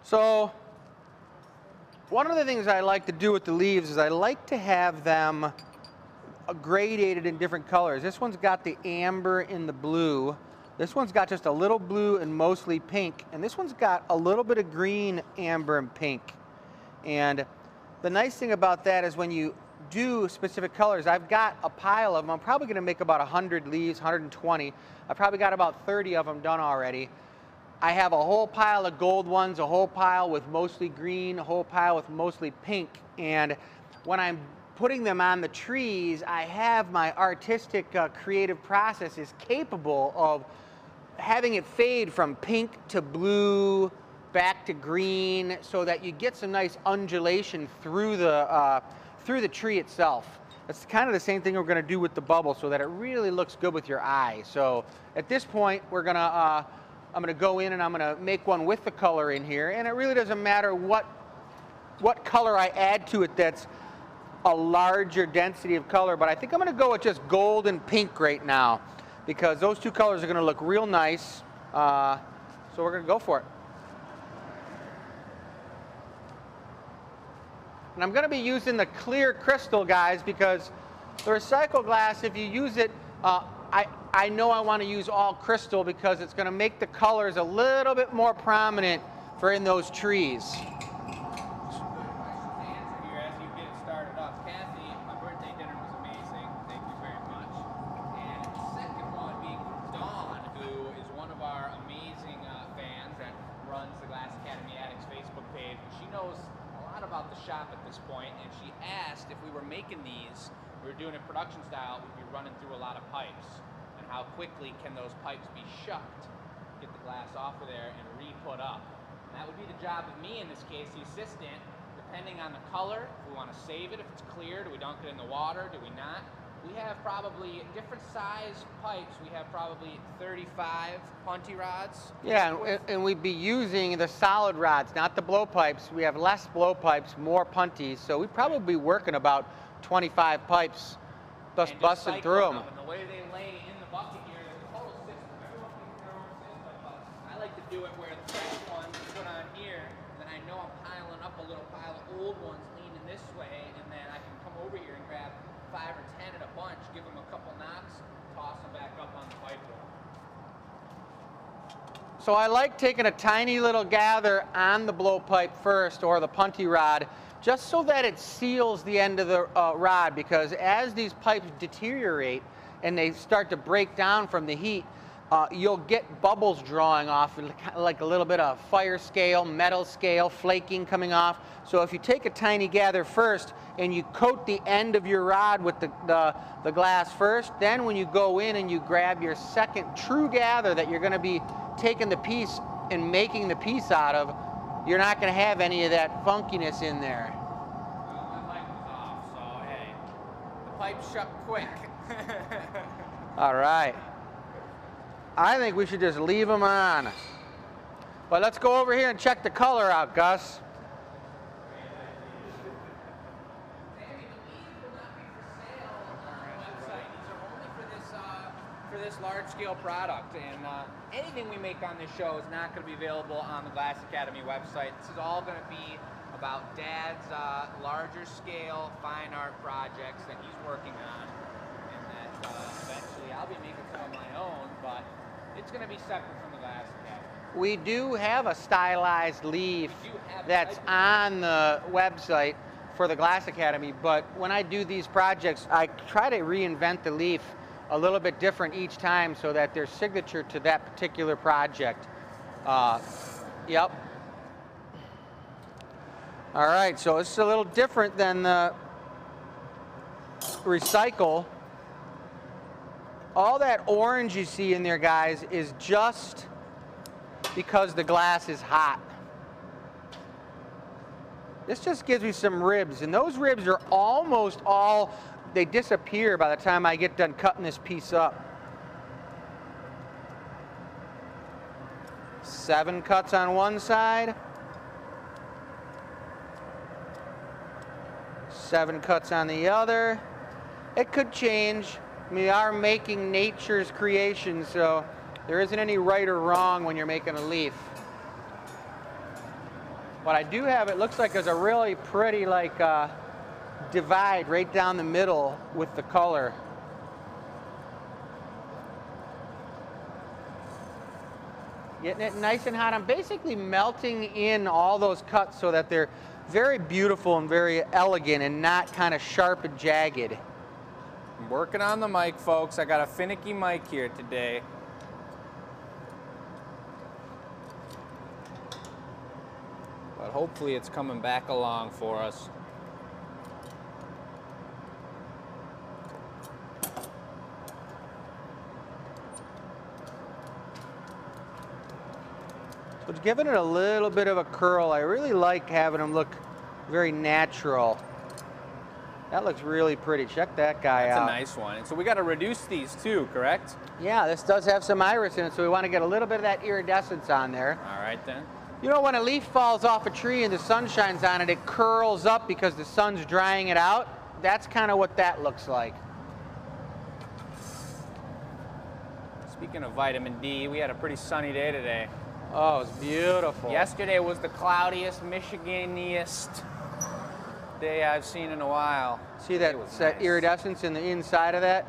So one of the things I like to do with the leaves is I like to have them gradated in different colors. This one's got the amber and the blue. This one's got just a little blue and mostly pink. And this one's got a little bit of green, amber, and pink. And the nice thing about that is when you do specific colors, I've got a pile of them. I'm probably going to make about 100 leaves, 120. I've probably got about 30 of them done already. I have a whole pile of gold ones, a whole pile with mostly green, a whole pile with mostly pink. And when I'm putting them on the trees, I have my artistic creative process is capable of having it fade from pink to blue, back to green, so that you get some nice undulation through the tree itself. That's kind of the same thing we're going to do with the bubble, so that it really looks good with your eye. So at this point, we're going to I'm going to go in and I'm going to make one with the color in here, and it really doesn't matter what color I add to it that's a larger density of color, but I think I'm going to go with just gold and pink right now because those two colors are going to look real nice. So we're going to go for it. And I'm going to be using the clear crystal, guys, because the recycled glass, if you use it, I know I want to use all crystal because it's going to make the colors a little bit more prominent for in those trees. About the shop at this point, and she asked if we were making these, we were doing it production style, we'd be running through a lot of pipes, and how quickly can those pipes be shucked, get the glass off of there and re-put up. And that would be the job of me in this case, the assistant, depending on the color. If we want to save it, if it's clear, do we dunk it in the water, do we not? We have probably different size pipes. We have probably 35 punty rods. Yeah, and we'd be using the solid rods, not the blow pipes. We have less blow pipes, more punties. So we'd probably be working about 25 pipes, just busting through them. And the way they lay in the bucket here, there's a total system. Everyone thinks their own system, but I like to do it where the fresh ones put on here, then I know I'm piling up a little pile of old ones leaning this way, and then I can come over here and grab 5 or 10 in a bunch, give them a couple knocks, toss them back up on the pipe roll. So I like taking a tiny little gather on the blowpipe first, or the punty rod, just so that it seals the end of the rod, because as these pipes deteriorate and they start to break down from the heat, you'll get bubbles drawing off, like a little bit of fire scale, metal scale, flaking coming off. So if you take a tiny gather first and you coat the end of your rod with the glass first, then when you go in and you grab your second true gather that you're going to be taking the piece and making the piece out of, you're not going to have any of that funkiness in there. Well, my mic was off, so hey, the pipe shut quick. All right. I think we should just leave them on. But let's go over here and check the color out, Gus. For this large-scale product, and anything we make on this show is not going to be available on the Glass Academy website. This is all going to be about Dad's larger scale fine art projects that he's working on, and that eventually I'll be making some of my own, but it's going to be separate from the Glass Academy. We do have a stylized leaf that's on the website for the Glass Academy, but when I do these projects, I try to reinvent the leaf a little bit different each time so that they're signature to that particular project. Yep. All right, so it's a little different than the recycle. All that orange you see in there, guys, is just because the glass is hot. This just gives me some ribs, and those ribs are almost all they disappear by the time I get done cutting this piece up. 7 cuts on one side. 7 cuts on the other. It could change. We are making nature's creation, so there isn't any right or wrong when you're making a leaf. But I do have, it looks like there's a really pretty like divide right down the middle with the color. Getting it nice and hot. I'm basically melting in all those cuts so that they're very beautiful and very elegant and not kind of sharp and jagged. I'm working on the mic, folks. I got a finicky mic here today. But hopefully it's coming back along for us. So it's giving it a little bit of a curl. I really like having them look very natural. That looks really pretty. Check that guy out. That's a nice one. And so we got to reduce these too, correct? Yeah, this does have some iris in it, so we want to get a little bit of that iridescence on there. All right then. You know, when a leaf falls off a tree and the sun shines on it, it curls up because the sun's drying it out. That's kind of what that looks like. Speaking of vitamin D, we had a pretty sunny day today. Oh, it's beautiful. Yesterday was the cloudiest, Michiganiest day I've seen in a while. See that, that iridescence in the inside of that?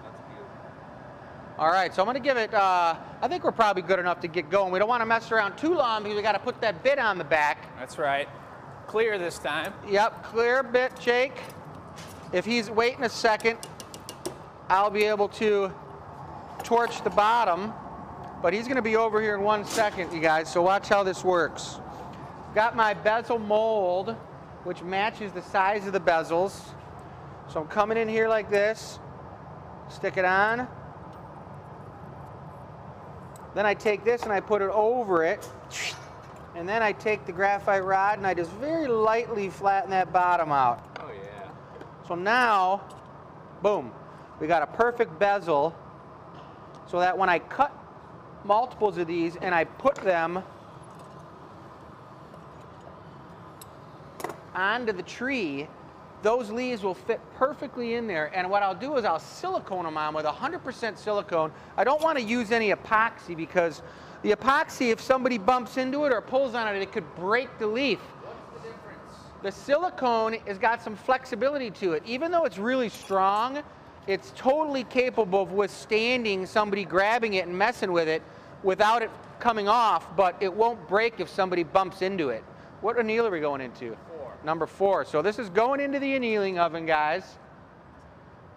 That's beautiful. All right, so I'm going to give it, I think we're probably good enough to get going. We don't want to mess around too long because we got to put that bit on the back. That's right. Clear this time. Yep, clear bit, Jake. If he's waiting a second, I'll be able to torch the bottom. But he's going to be over here in 1 second, you guys, so watch how this works. Got my bezel mold, which matches the size of the bezels. So I'm coming in here like this, stick it on. Then I take this and I put it over it. And then I take the graphite rod and I just very lightly flatten that bottom out. Oh yeah. So now, boom, we got a perfect bezel so that when I cut multiples of these and I put them onto the tree, those leaves will fit perfectly in there. And what I'll do is I'll silicone them on with 100% silicone. I don't want to use any epoxy because the epoxy, if somebody bumps into it or pulls on it, it could break the leaf. What's the difference? The silicone has got some flexibility to it. Even though it's really strong, it's totally capable of withstanding somebody grabbing it and messing with it without it coming off, but it won't break if somebody bumps into it. What anneal are we going into? 4. Number 4. So this is going into the annealing oven, guys.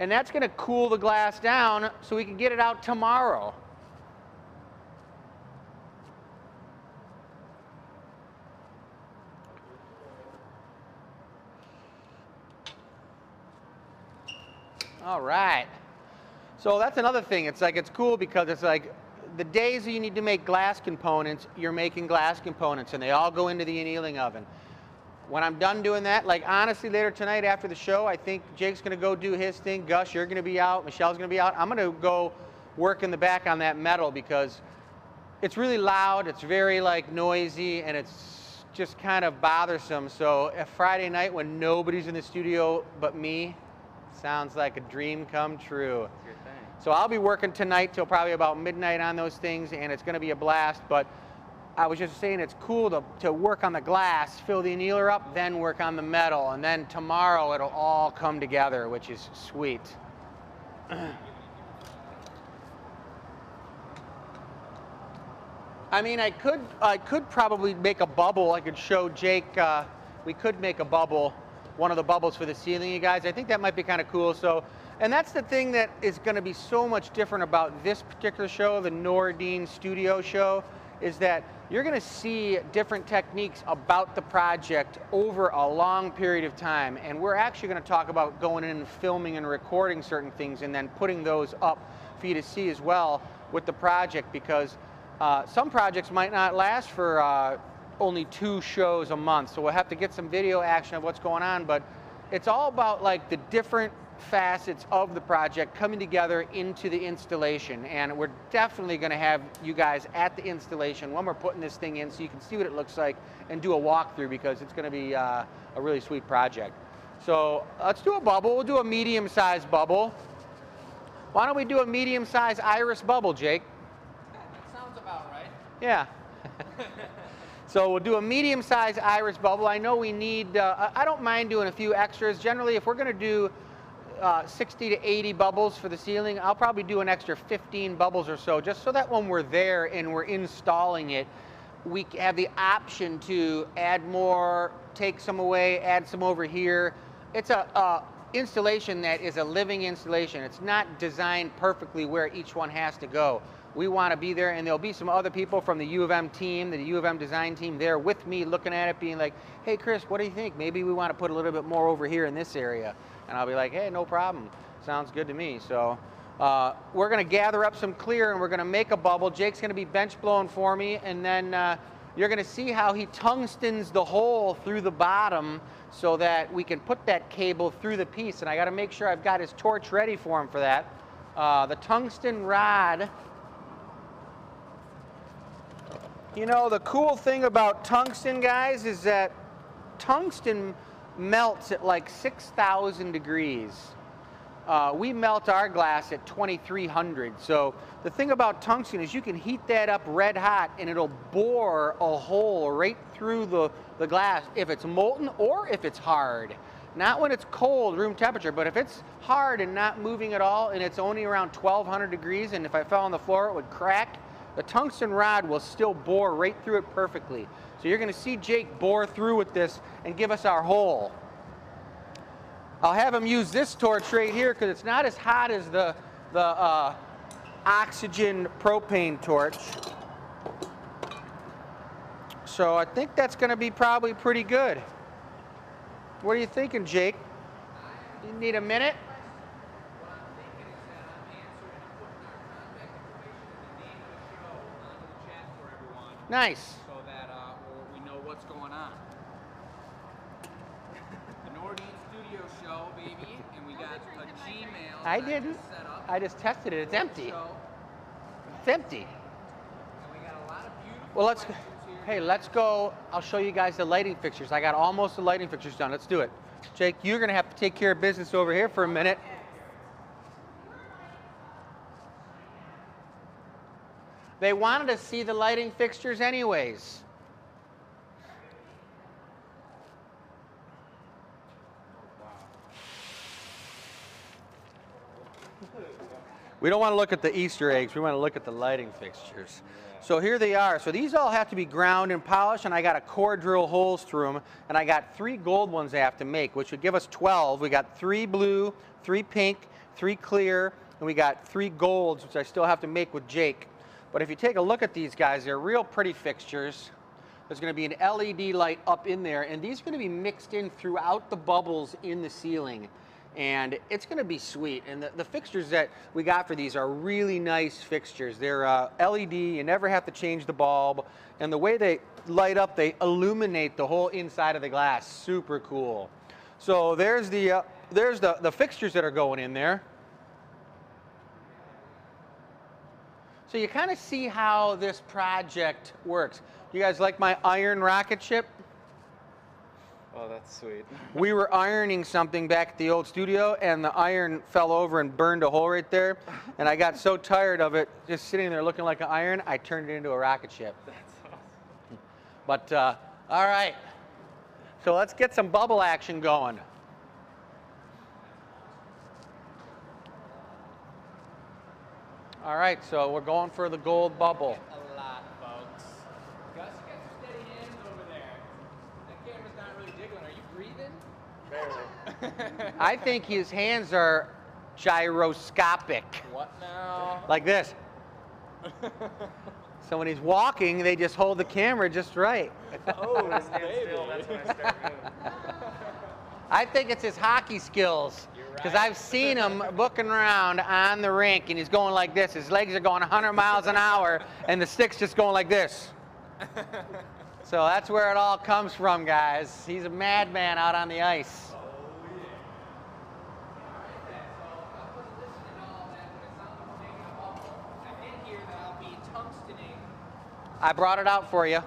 And that's going to cool the glass down so we can get it out tomorrow. All right. So that's another thing. It's like, it's cool because it's like the days that you need to make glass components, you're making glass components and they all go into the annealing oven. When I'm done doing that, like honestly later tonight after the show, I think Jake's gonna go do his thing. Gus, you're gonna be out. Michelle's gonna be out. I'm gonna go work in the back on that metal because it's really loud, it's very like noisy, and it's just kind of bothersome. So a Friday night when nobody's in the studio but me, sounds like a dream come true. That's your thing. So I'll be working tonight till probably about midnight on those things, and it's going to be a blast. But I was just saying it's cool to work on the glass, fill the annealer up, then work on the metal, and then tomorrow it'll all come together, which is sweet. I mean, I could probably make a bubble. I could show Jake. We could make a bubble, one of the bubbles for the ceiling, you guys. I think that might be kind of cool. So, and that's the thing that is going to be so much different about this particular show, the Nordin Studio show, is that you're going to see different techniques about the project over a long period of time. And we're actually going to talk about going in and filming and recording certain things and then putting those up for you to see as well with the project, because some projects might not last for only 2 shows a month. So we'll have to get some video action of what's going on, but it's all about like the different facets of the project coming together into the installation, and we're definitely going to have you guys at the installation when we're putting this thing in so you can see what it looks like and do a walkthrough, because it's going to be a really sweet project. So let's do a bubble. We'll do a medium-sized bubble. Why don't we do a medium-sized iris bubble, Jake? That sounds about right. Yeah. So we'll do a medium-sized iris bubble. I know we need, I don't mind doing a few extras. Generally, if we're going to do 60 to 80 bubbles for the ceiling, I'll probably do an extra 15 bubbles or so, just so that when we're there and we're installing it, we have the option to add more, take some away, add some over here. It's a installation that is a living installation. It's not designed perfectly where each one has to go. We want to be there, and there'll be some other people from the U of M team, the U of M design team, there with me looking at it, being like, hey Chris, what do you think? Maybe we want to put a little bit more over here in this area. And I'll be like, hey, no problem. Sounds good to me. So we're going to gather up some clear, and we're going to make a bubble. Jake's going to be bench blowing for me, and then you're going to see how he tungstens the hole through the bottom so that we can put that cable through the piece. And I got to make sure I've got his torch ready for him for that. The tungsten rod. You know, the cool thing about tungsten, guys, is that tungsten melts at like 6,000 degrees. We melt our glass at 2,300. So the thing about tungsten is you can heat that up red hot and it'll bore a hole right through the glass if it's molten or if it's hard. Not when it's cold, room temperature, but if it's hard and not moving at all and it's only around 1,200 degrees, and if I fell on the floor it would crack, the tungsten rod will still bore right through it perfectly. So you're going to see Jake bore through with this and give us our hole. I'll have him use this torch right here because it's not as hot as the oxygen propane torch. So I think that's going to be probably pretty good. What are you thinking, Jake? You need a minute? What I'm thinking is that I'm answering and putting our contact information and the name of the show onto the chat for everyone. Nice. So that we know what's going on. The Nordin Studio show, baby, and we got a Gmail. I didn't. Set up. I just tested it. It's empty. Show. It's empty. And we got a lot of beautiful Well, let's. questions here. Hey, let's go. I'll show you guys the lighting fixtures. I got almost the lighting fixtures done. Let's do it. Jake, you're going to have to take care of business over here for a minute. They wanted to see the lighting fixtures anyways. We don't want to look at the Easter eggs. We want to look at the lighting fixtures. So here they are. So these all have to be ground and polished, and I got a core drill holes through them, and I got 3 gold ones I have to make, which would give us 12. We got 3 blue, 3 pink, 3 clear, and we got 3 golds, which I still have to make with Jake. But if you take a look at these guys, they're real pretty fixtures. There's going to be an LED light up in there, and these are going to be mixed in throughout the bubbles in the ceiling. And it's going to be sweet. And the fixtures that we got for these are really nice fixtures. They're LED. You never have to change the bulb. And the way they light up, they illuminate the whole inside of the glass. Super cool. So there's the fixtures that are going in there. So you kind of see how this project works. You guys like my iron rocket ship? Oh, that's sweet. We were ironing something back at the old studio, and the iron fell over and burned a hole right there. And I got so tired of it, just sitting there looking like an iron, I turned it into a rocket ship. That's awesome. But, all right. So let's get some bubble action going. All right, so we're going for the gold bubble. A lot, folks. Gus, you got some steady hands over there. That camera's not really jiggling. Are you breathing? Barely. I think his hands are gyroscopic, What now? like this. So when he's walking, they just hold the camera just right. Oh, stand still. That's when I start moving. I think it's his hockey skills, because I've seen him booking around on the rink, and he's going like this. His legs are going 100 miles an hour, and the stick's just going like this. So that's where it all comes from, guys. He's a madman out on the ice. Oh, I brought it out for you.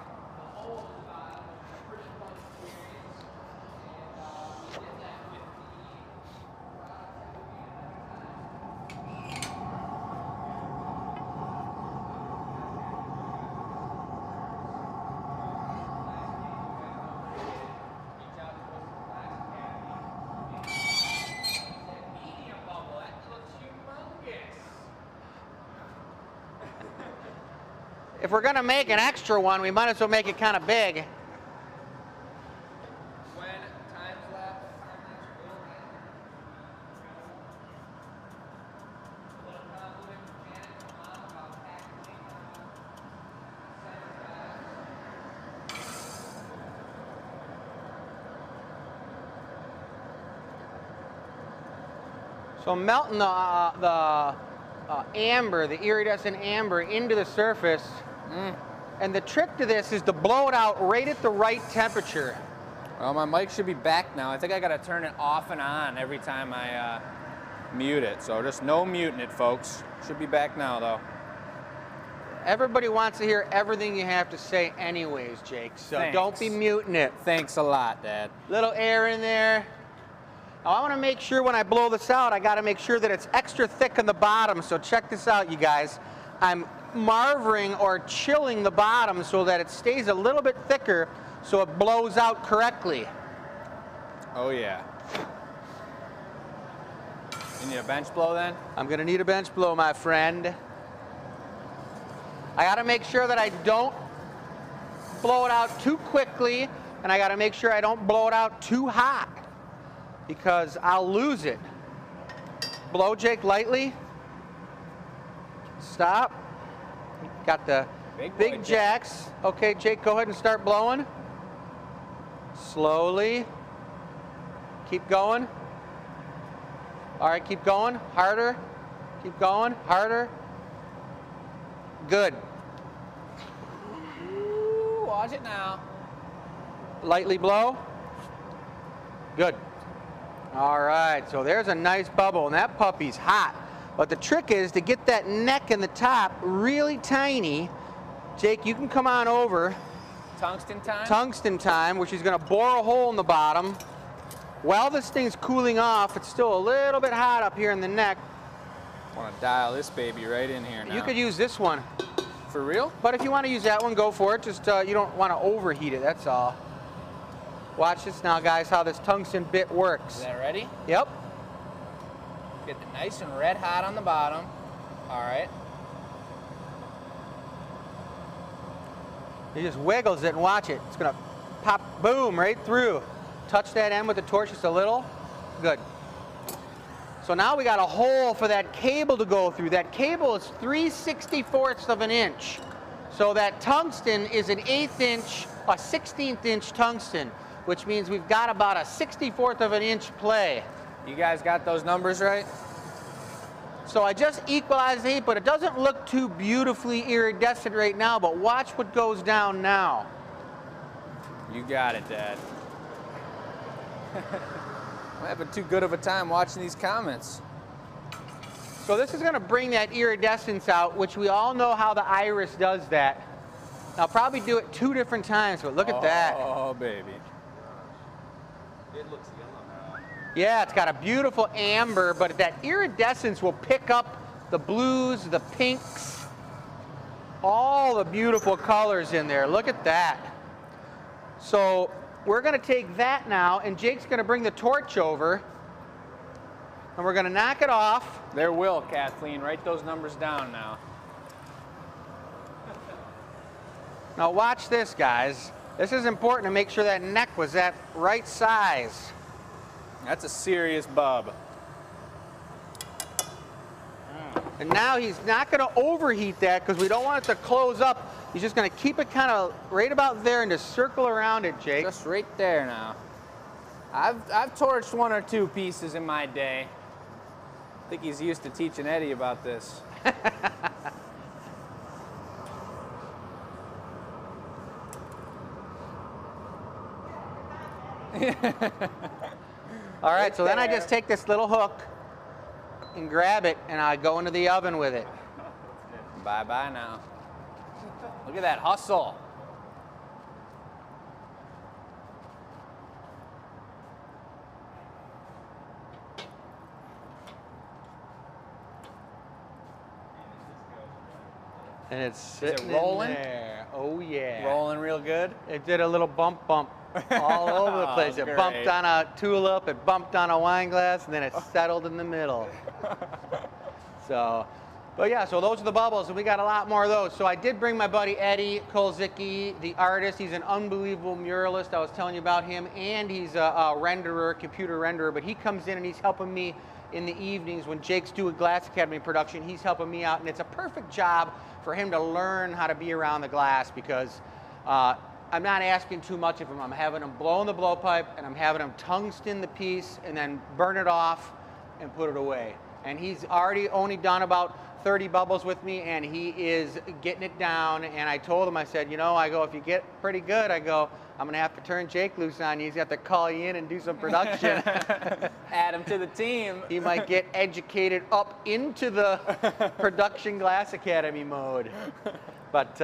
If we're going to make an extra one, we might as well make it kind of big. When time's left, So melting the amber, the iridescent amber, into the surface. And the trick to this is to blow it out right at the right temperature. Well, my mic should be back now. I think I got to turn it off and on every time I mute it. So just no muting it, folks. Should be back now, though. Everybody wants to hear everything you have to say anyways, Jake. So Thanks. don't be muting it. Thanks a lot, Dad. Little air in there. Now, I want to make sure when I blow this out, I got to make sure that it's extra thick on the bottom. So check this out, you guys. I'm marvering or chilling the bottom so that it stays a little bit thicker so it blows out correctly. Oh, yeah. You need a bench blow then? I'm going to need a bench blow, my friend. I got to make sure that I don't blow it out too quickly, and I got to make sure I don't blow it out too hot because I'll lose it. Blow, Jake, lightly. Stop. Got the big jacks. Okay, Jake, go ahead and start blowing. Slowly. Keep going. All right, keep going. Harder. Keep going. Harder. Good. Ooh, watch it now. Lightly blow. Good. All right, so there's a nice bubble, and that puppy's hot. But the trick is to get that neck and the top really tiny. Jake, you can come on over. Tungsten time? Tungsten time, which is going to bore a hole in the bottom. While this thing's cooling off, it's still a little bit hot up here in the neck. I want to dial this baby right in here now. You could use this one. For real? But if you want to use that one, go for it. Just you don't want to overheat it, that's all. Watch this now, guys, how this tungsten bit works. Is that ready? Yep. Get it nice and red hot on the bottom. All right. He just wiggles it and watch it. It's going to pop, boom, right through. Touch that end with the torch just a little. Good. So now we got a hole for that cable to go through. That cable is 3/64ths of an inch. So that tungsten is an 1/8 inch, a 16th inch tungsten, which means we've got about a 64th of an inch play. You guys got those numbers right? So I just equalized the heat, but it doesn't look too beautifully iridescent right now, but watch what goes down now. You got it, Dad. I'm having too good of a time watching these comments. So this is going to bring that iridescence out, which we all know how the iris does that. I'll probably do it 2 different times, but look at that. Oh, baby. It looks yellow now. Yeah, it's got a beautiful amber, but that iridescence will pick up the blues, the pinks, all the beautiful colors in there. Look at that. So we're going to take that now, and Jake's going to bring the torch over, and we're going to knock it off. There will, Kathleen. Write those numbers down now. Now watch this, guys. This is important to make sure that neck was that right size. That's a serious bub. And now he's not going to overheat that because we don't want it to close up. He's just going to keep it kind of right about there and just circle around it, Jake. Just right there now. I've torched 1 or 2 pieces in my day. I think he's used to teaching Eddie about this. All right, so then I just take this little hook and grab it, and I go into the oven with it. Bye-bye now. Look at that hustle. And it's sitting rolling? in there. Oh yeah. Rolling real good. It did a little bump all over the place. It bumped Great. on a tulip, it bumped on a wine glass, and then it settled in the middle. So, but yeah, so those are the bubbles, and we got a lot more of those. So I did bring my buddy Eddie Kolzicki, the artist. He's an unbelievable muralist. I was telling you about him, and he's a renderer, computer renderer, but he comes in and he's helping me in the evenings when Jake's doing Glass Academy production. He's helping me out, and it's a perfect job for him to learn how to be around the glass, because I'm not asking too much of him. I'm having him blow in the blowpipe, and I'm having him tungsten the piece and then burn it off and put it away. And he's already only done about 30 bubbles with me, and he is getting it down. And I told him, I said, you know, I go, if you get pretty good, I go, I'm gonna have to turn Jake loose on you. He's got to call you in and do some production. Add him to the team. He might get educated up into the production Glass Academy mode. But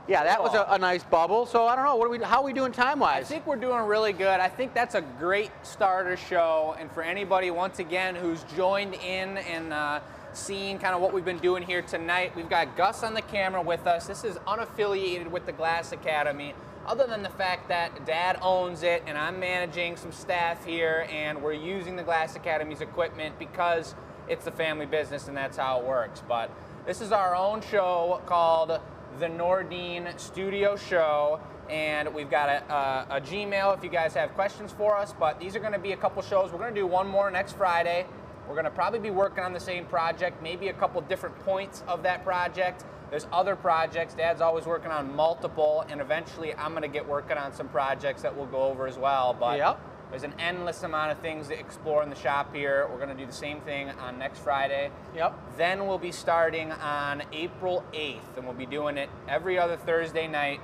yeah, that was a nice bubble. So I don't know, how are we doing time-wise? I think we're doing really good. I think that's a great starter show. And for anybody, once again, who's joined in and seen kind of what we've been doing here tonight, we've got Gus on the camera with us. This is unaffiliated with the Glass Academy, other than the fact that Dad owns it and I'm managing some staff here, and we're using the Glass Academy's equipment because it's a family business and that's how it works. But this is our own show called the Nordin Studio Show, and we've got a Gmail if you guys have questions for us. But these are going to be a couple shows. We're going to do one more next Friday. We're going to probably be working on the same project, maybe a couple different points of that project. There's other projects. Dad's always working on multiple, and eventually I'm going to get working on some projects that we'll go over as well. But Yep. There's an endless amount of things to explore in the shop here. We're going to do the same thing on next Friday. Yep. Then we'll be starting on April 8th, and we'll be doing it every other Thursday night.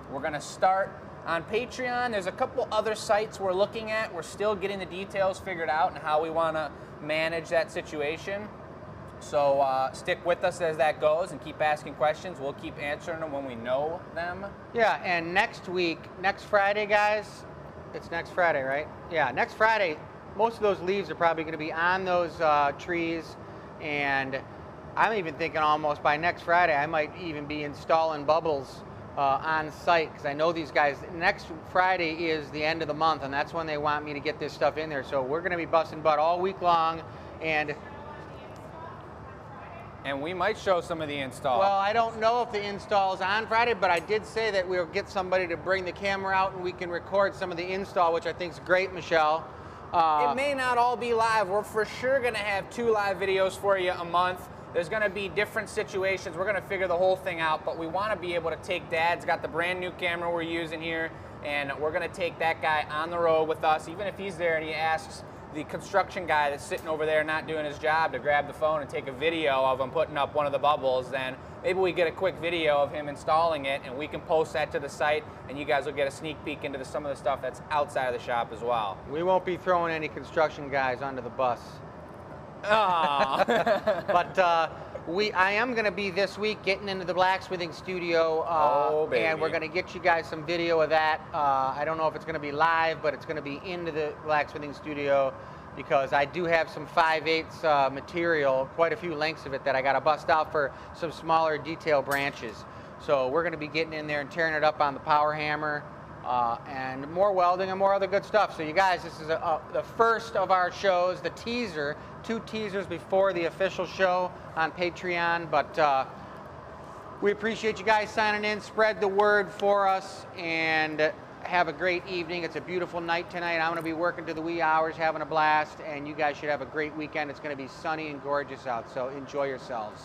We're going to start on Patreon. There's a couple other sites we're looking at. We're still getting the details figured out and how we want to manage that situation. So stick with us as that goes and keep asking questions. We'll keep answering them when we know them. Yeah, and next week, next Friday, guys, it's next Friday, right? Yeah, next Friday, most of those leaves are probably going to be on those trees, and I'm even thinking almost by next Friday I might even be installing bubbles on site, because I know these guys, next Friday is the end of the month, and that's when they want me to get this stuff in there. So we're going to be busting butt all week long, and we might show some of the install. well, I don't know if the install is on Friday, but I did say that we'll get somebody to bring the camera out and we can record some of the install, which I think is great, Michelle. It may not all be live. We're for sure going to have 2 live videos for you a month. There's going to be different situations. We're going to figure the whole thing out, but we want to be able to take Dad's got the brand new camera we're using here, and we're going to take that guy on the road with us, even if he's there and he asks the construction guy that's sitting over there not doing his job to grab the phone and take a video of him putting up one of the bubbles. Then maybe we get a quick video of him installing it, and we can post that to the site, and you guys will get a sneak peek into some of the stuff that's outside of the shop as well. We won't be throwing any construction guys under the bus. Aw. But I am going to be this week getting into the blacksmithing studio, Oh, baby. and we're going to get you guys some video of that. I don't know if it's going to be live, but it's going to be into the blacksmithing studio, because I do have some 5/8 material, quite a few lengths of it that I got to bust out for some smaller detail branches. So we're going to be getting in there and tearing it up on the power hammer, and more welding and more other good stuff. So you guys, this is the first of our shows, the teaser, 2 teasers before the official show on Patreon. But we appreciate you guys signing in. Spread the word for us, and have a great evening. It's a beautiful night tonight. I'm going to be working to the wee hours, having a blast, and you guys should have a great weekend. It's going to be sunny and gorgeous out, so enjoy yourselves.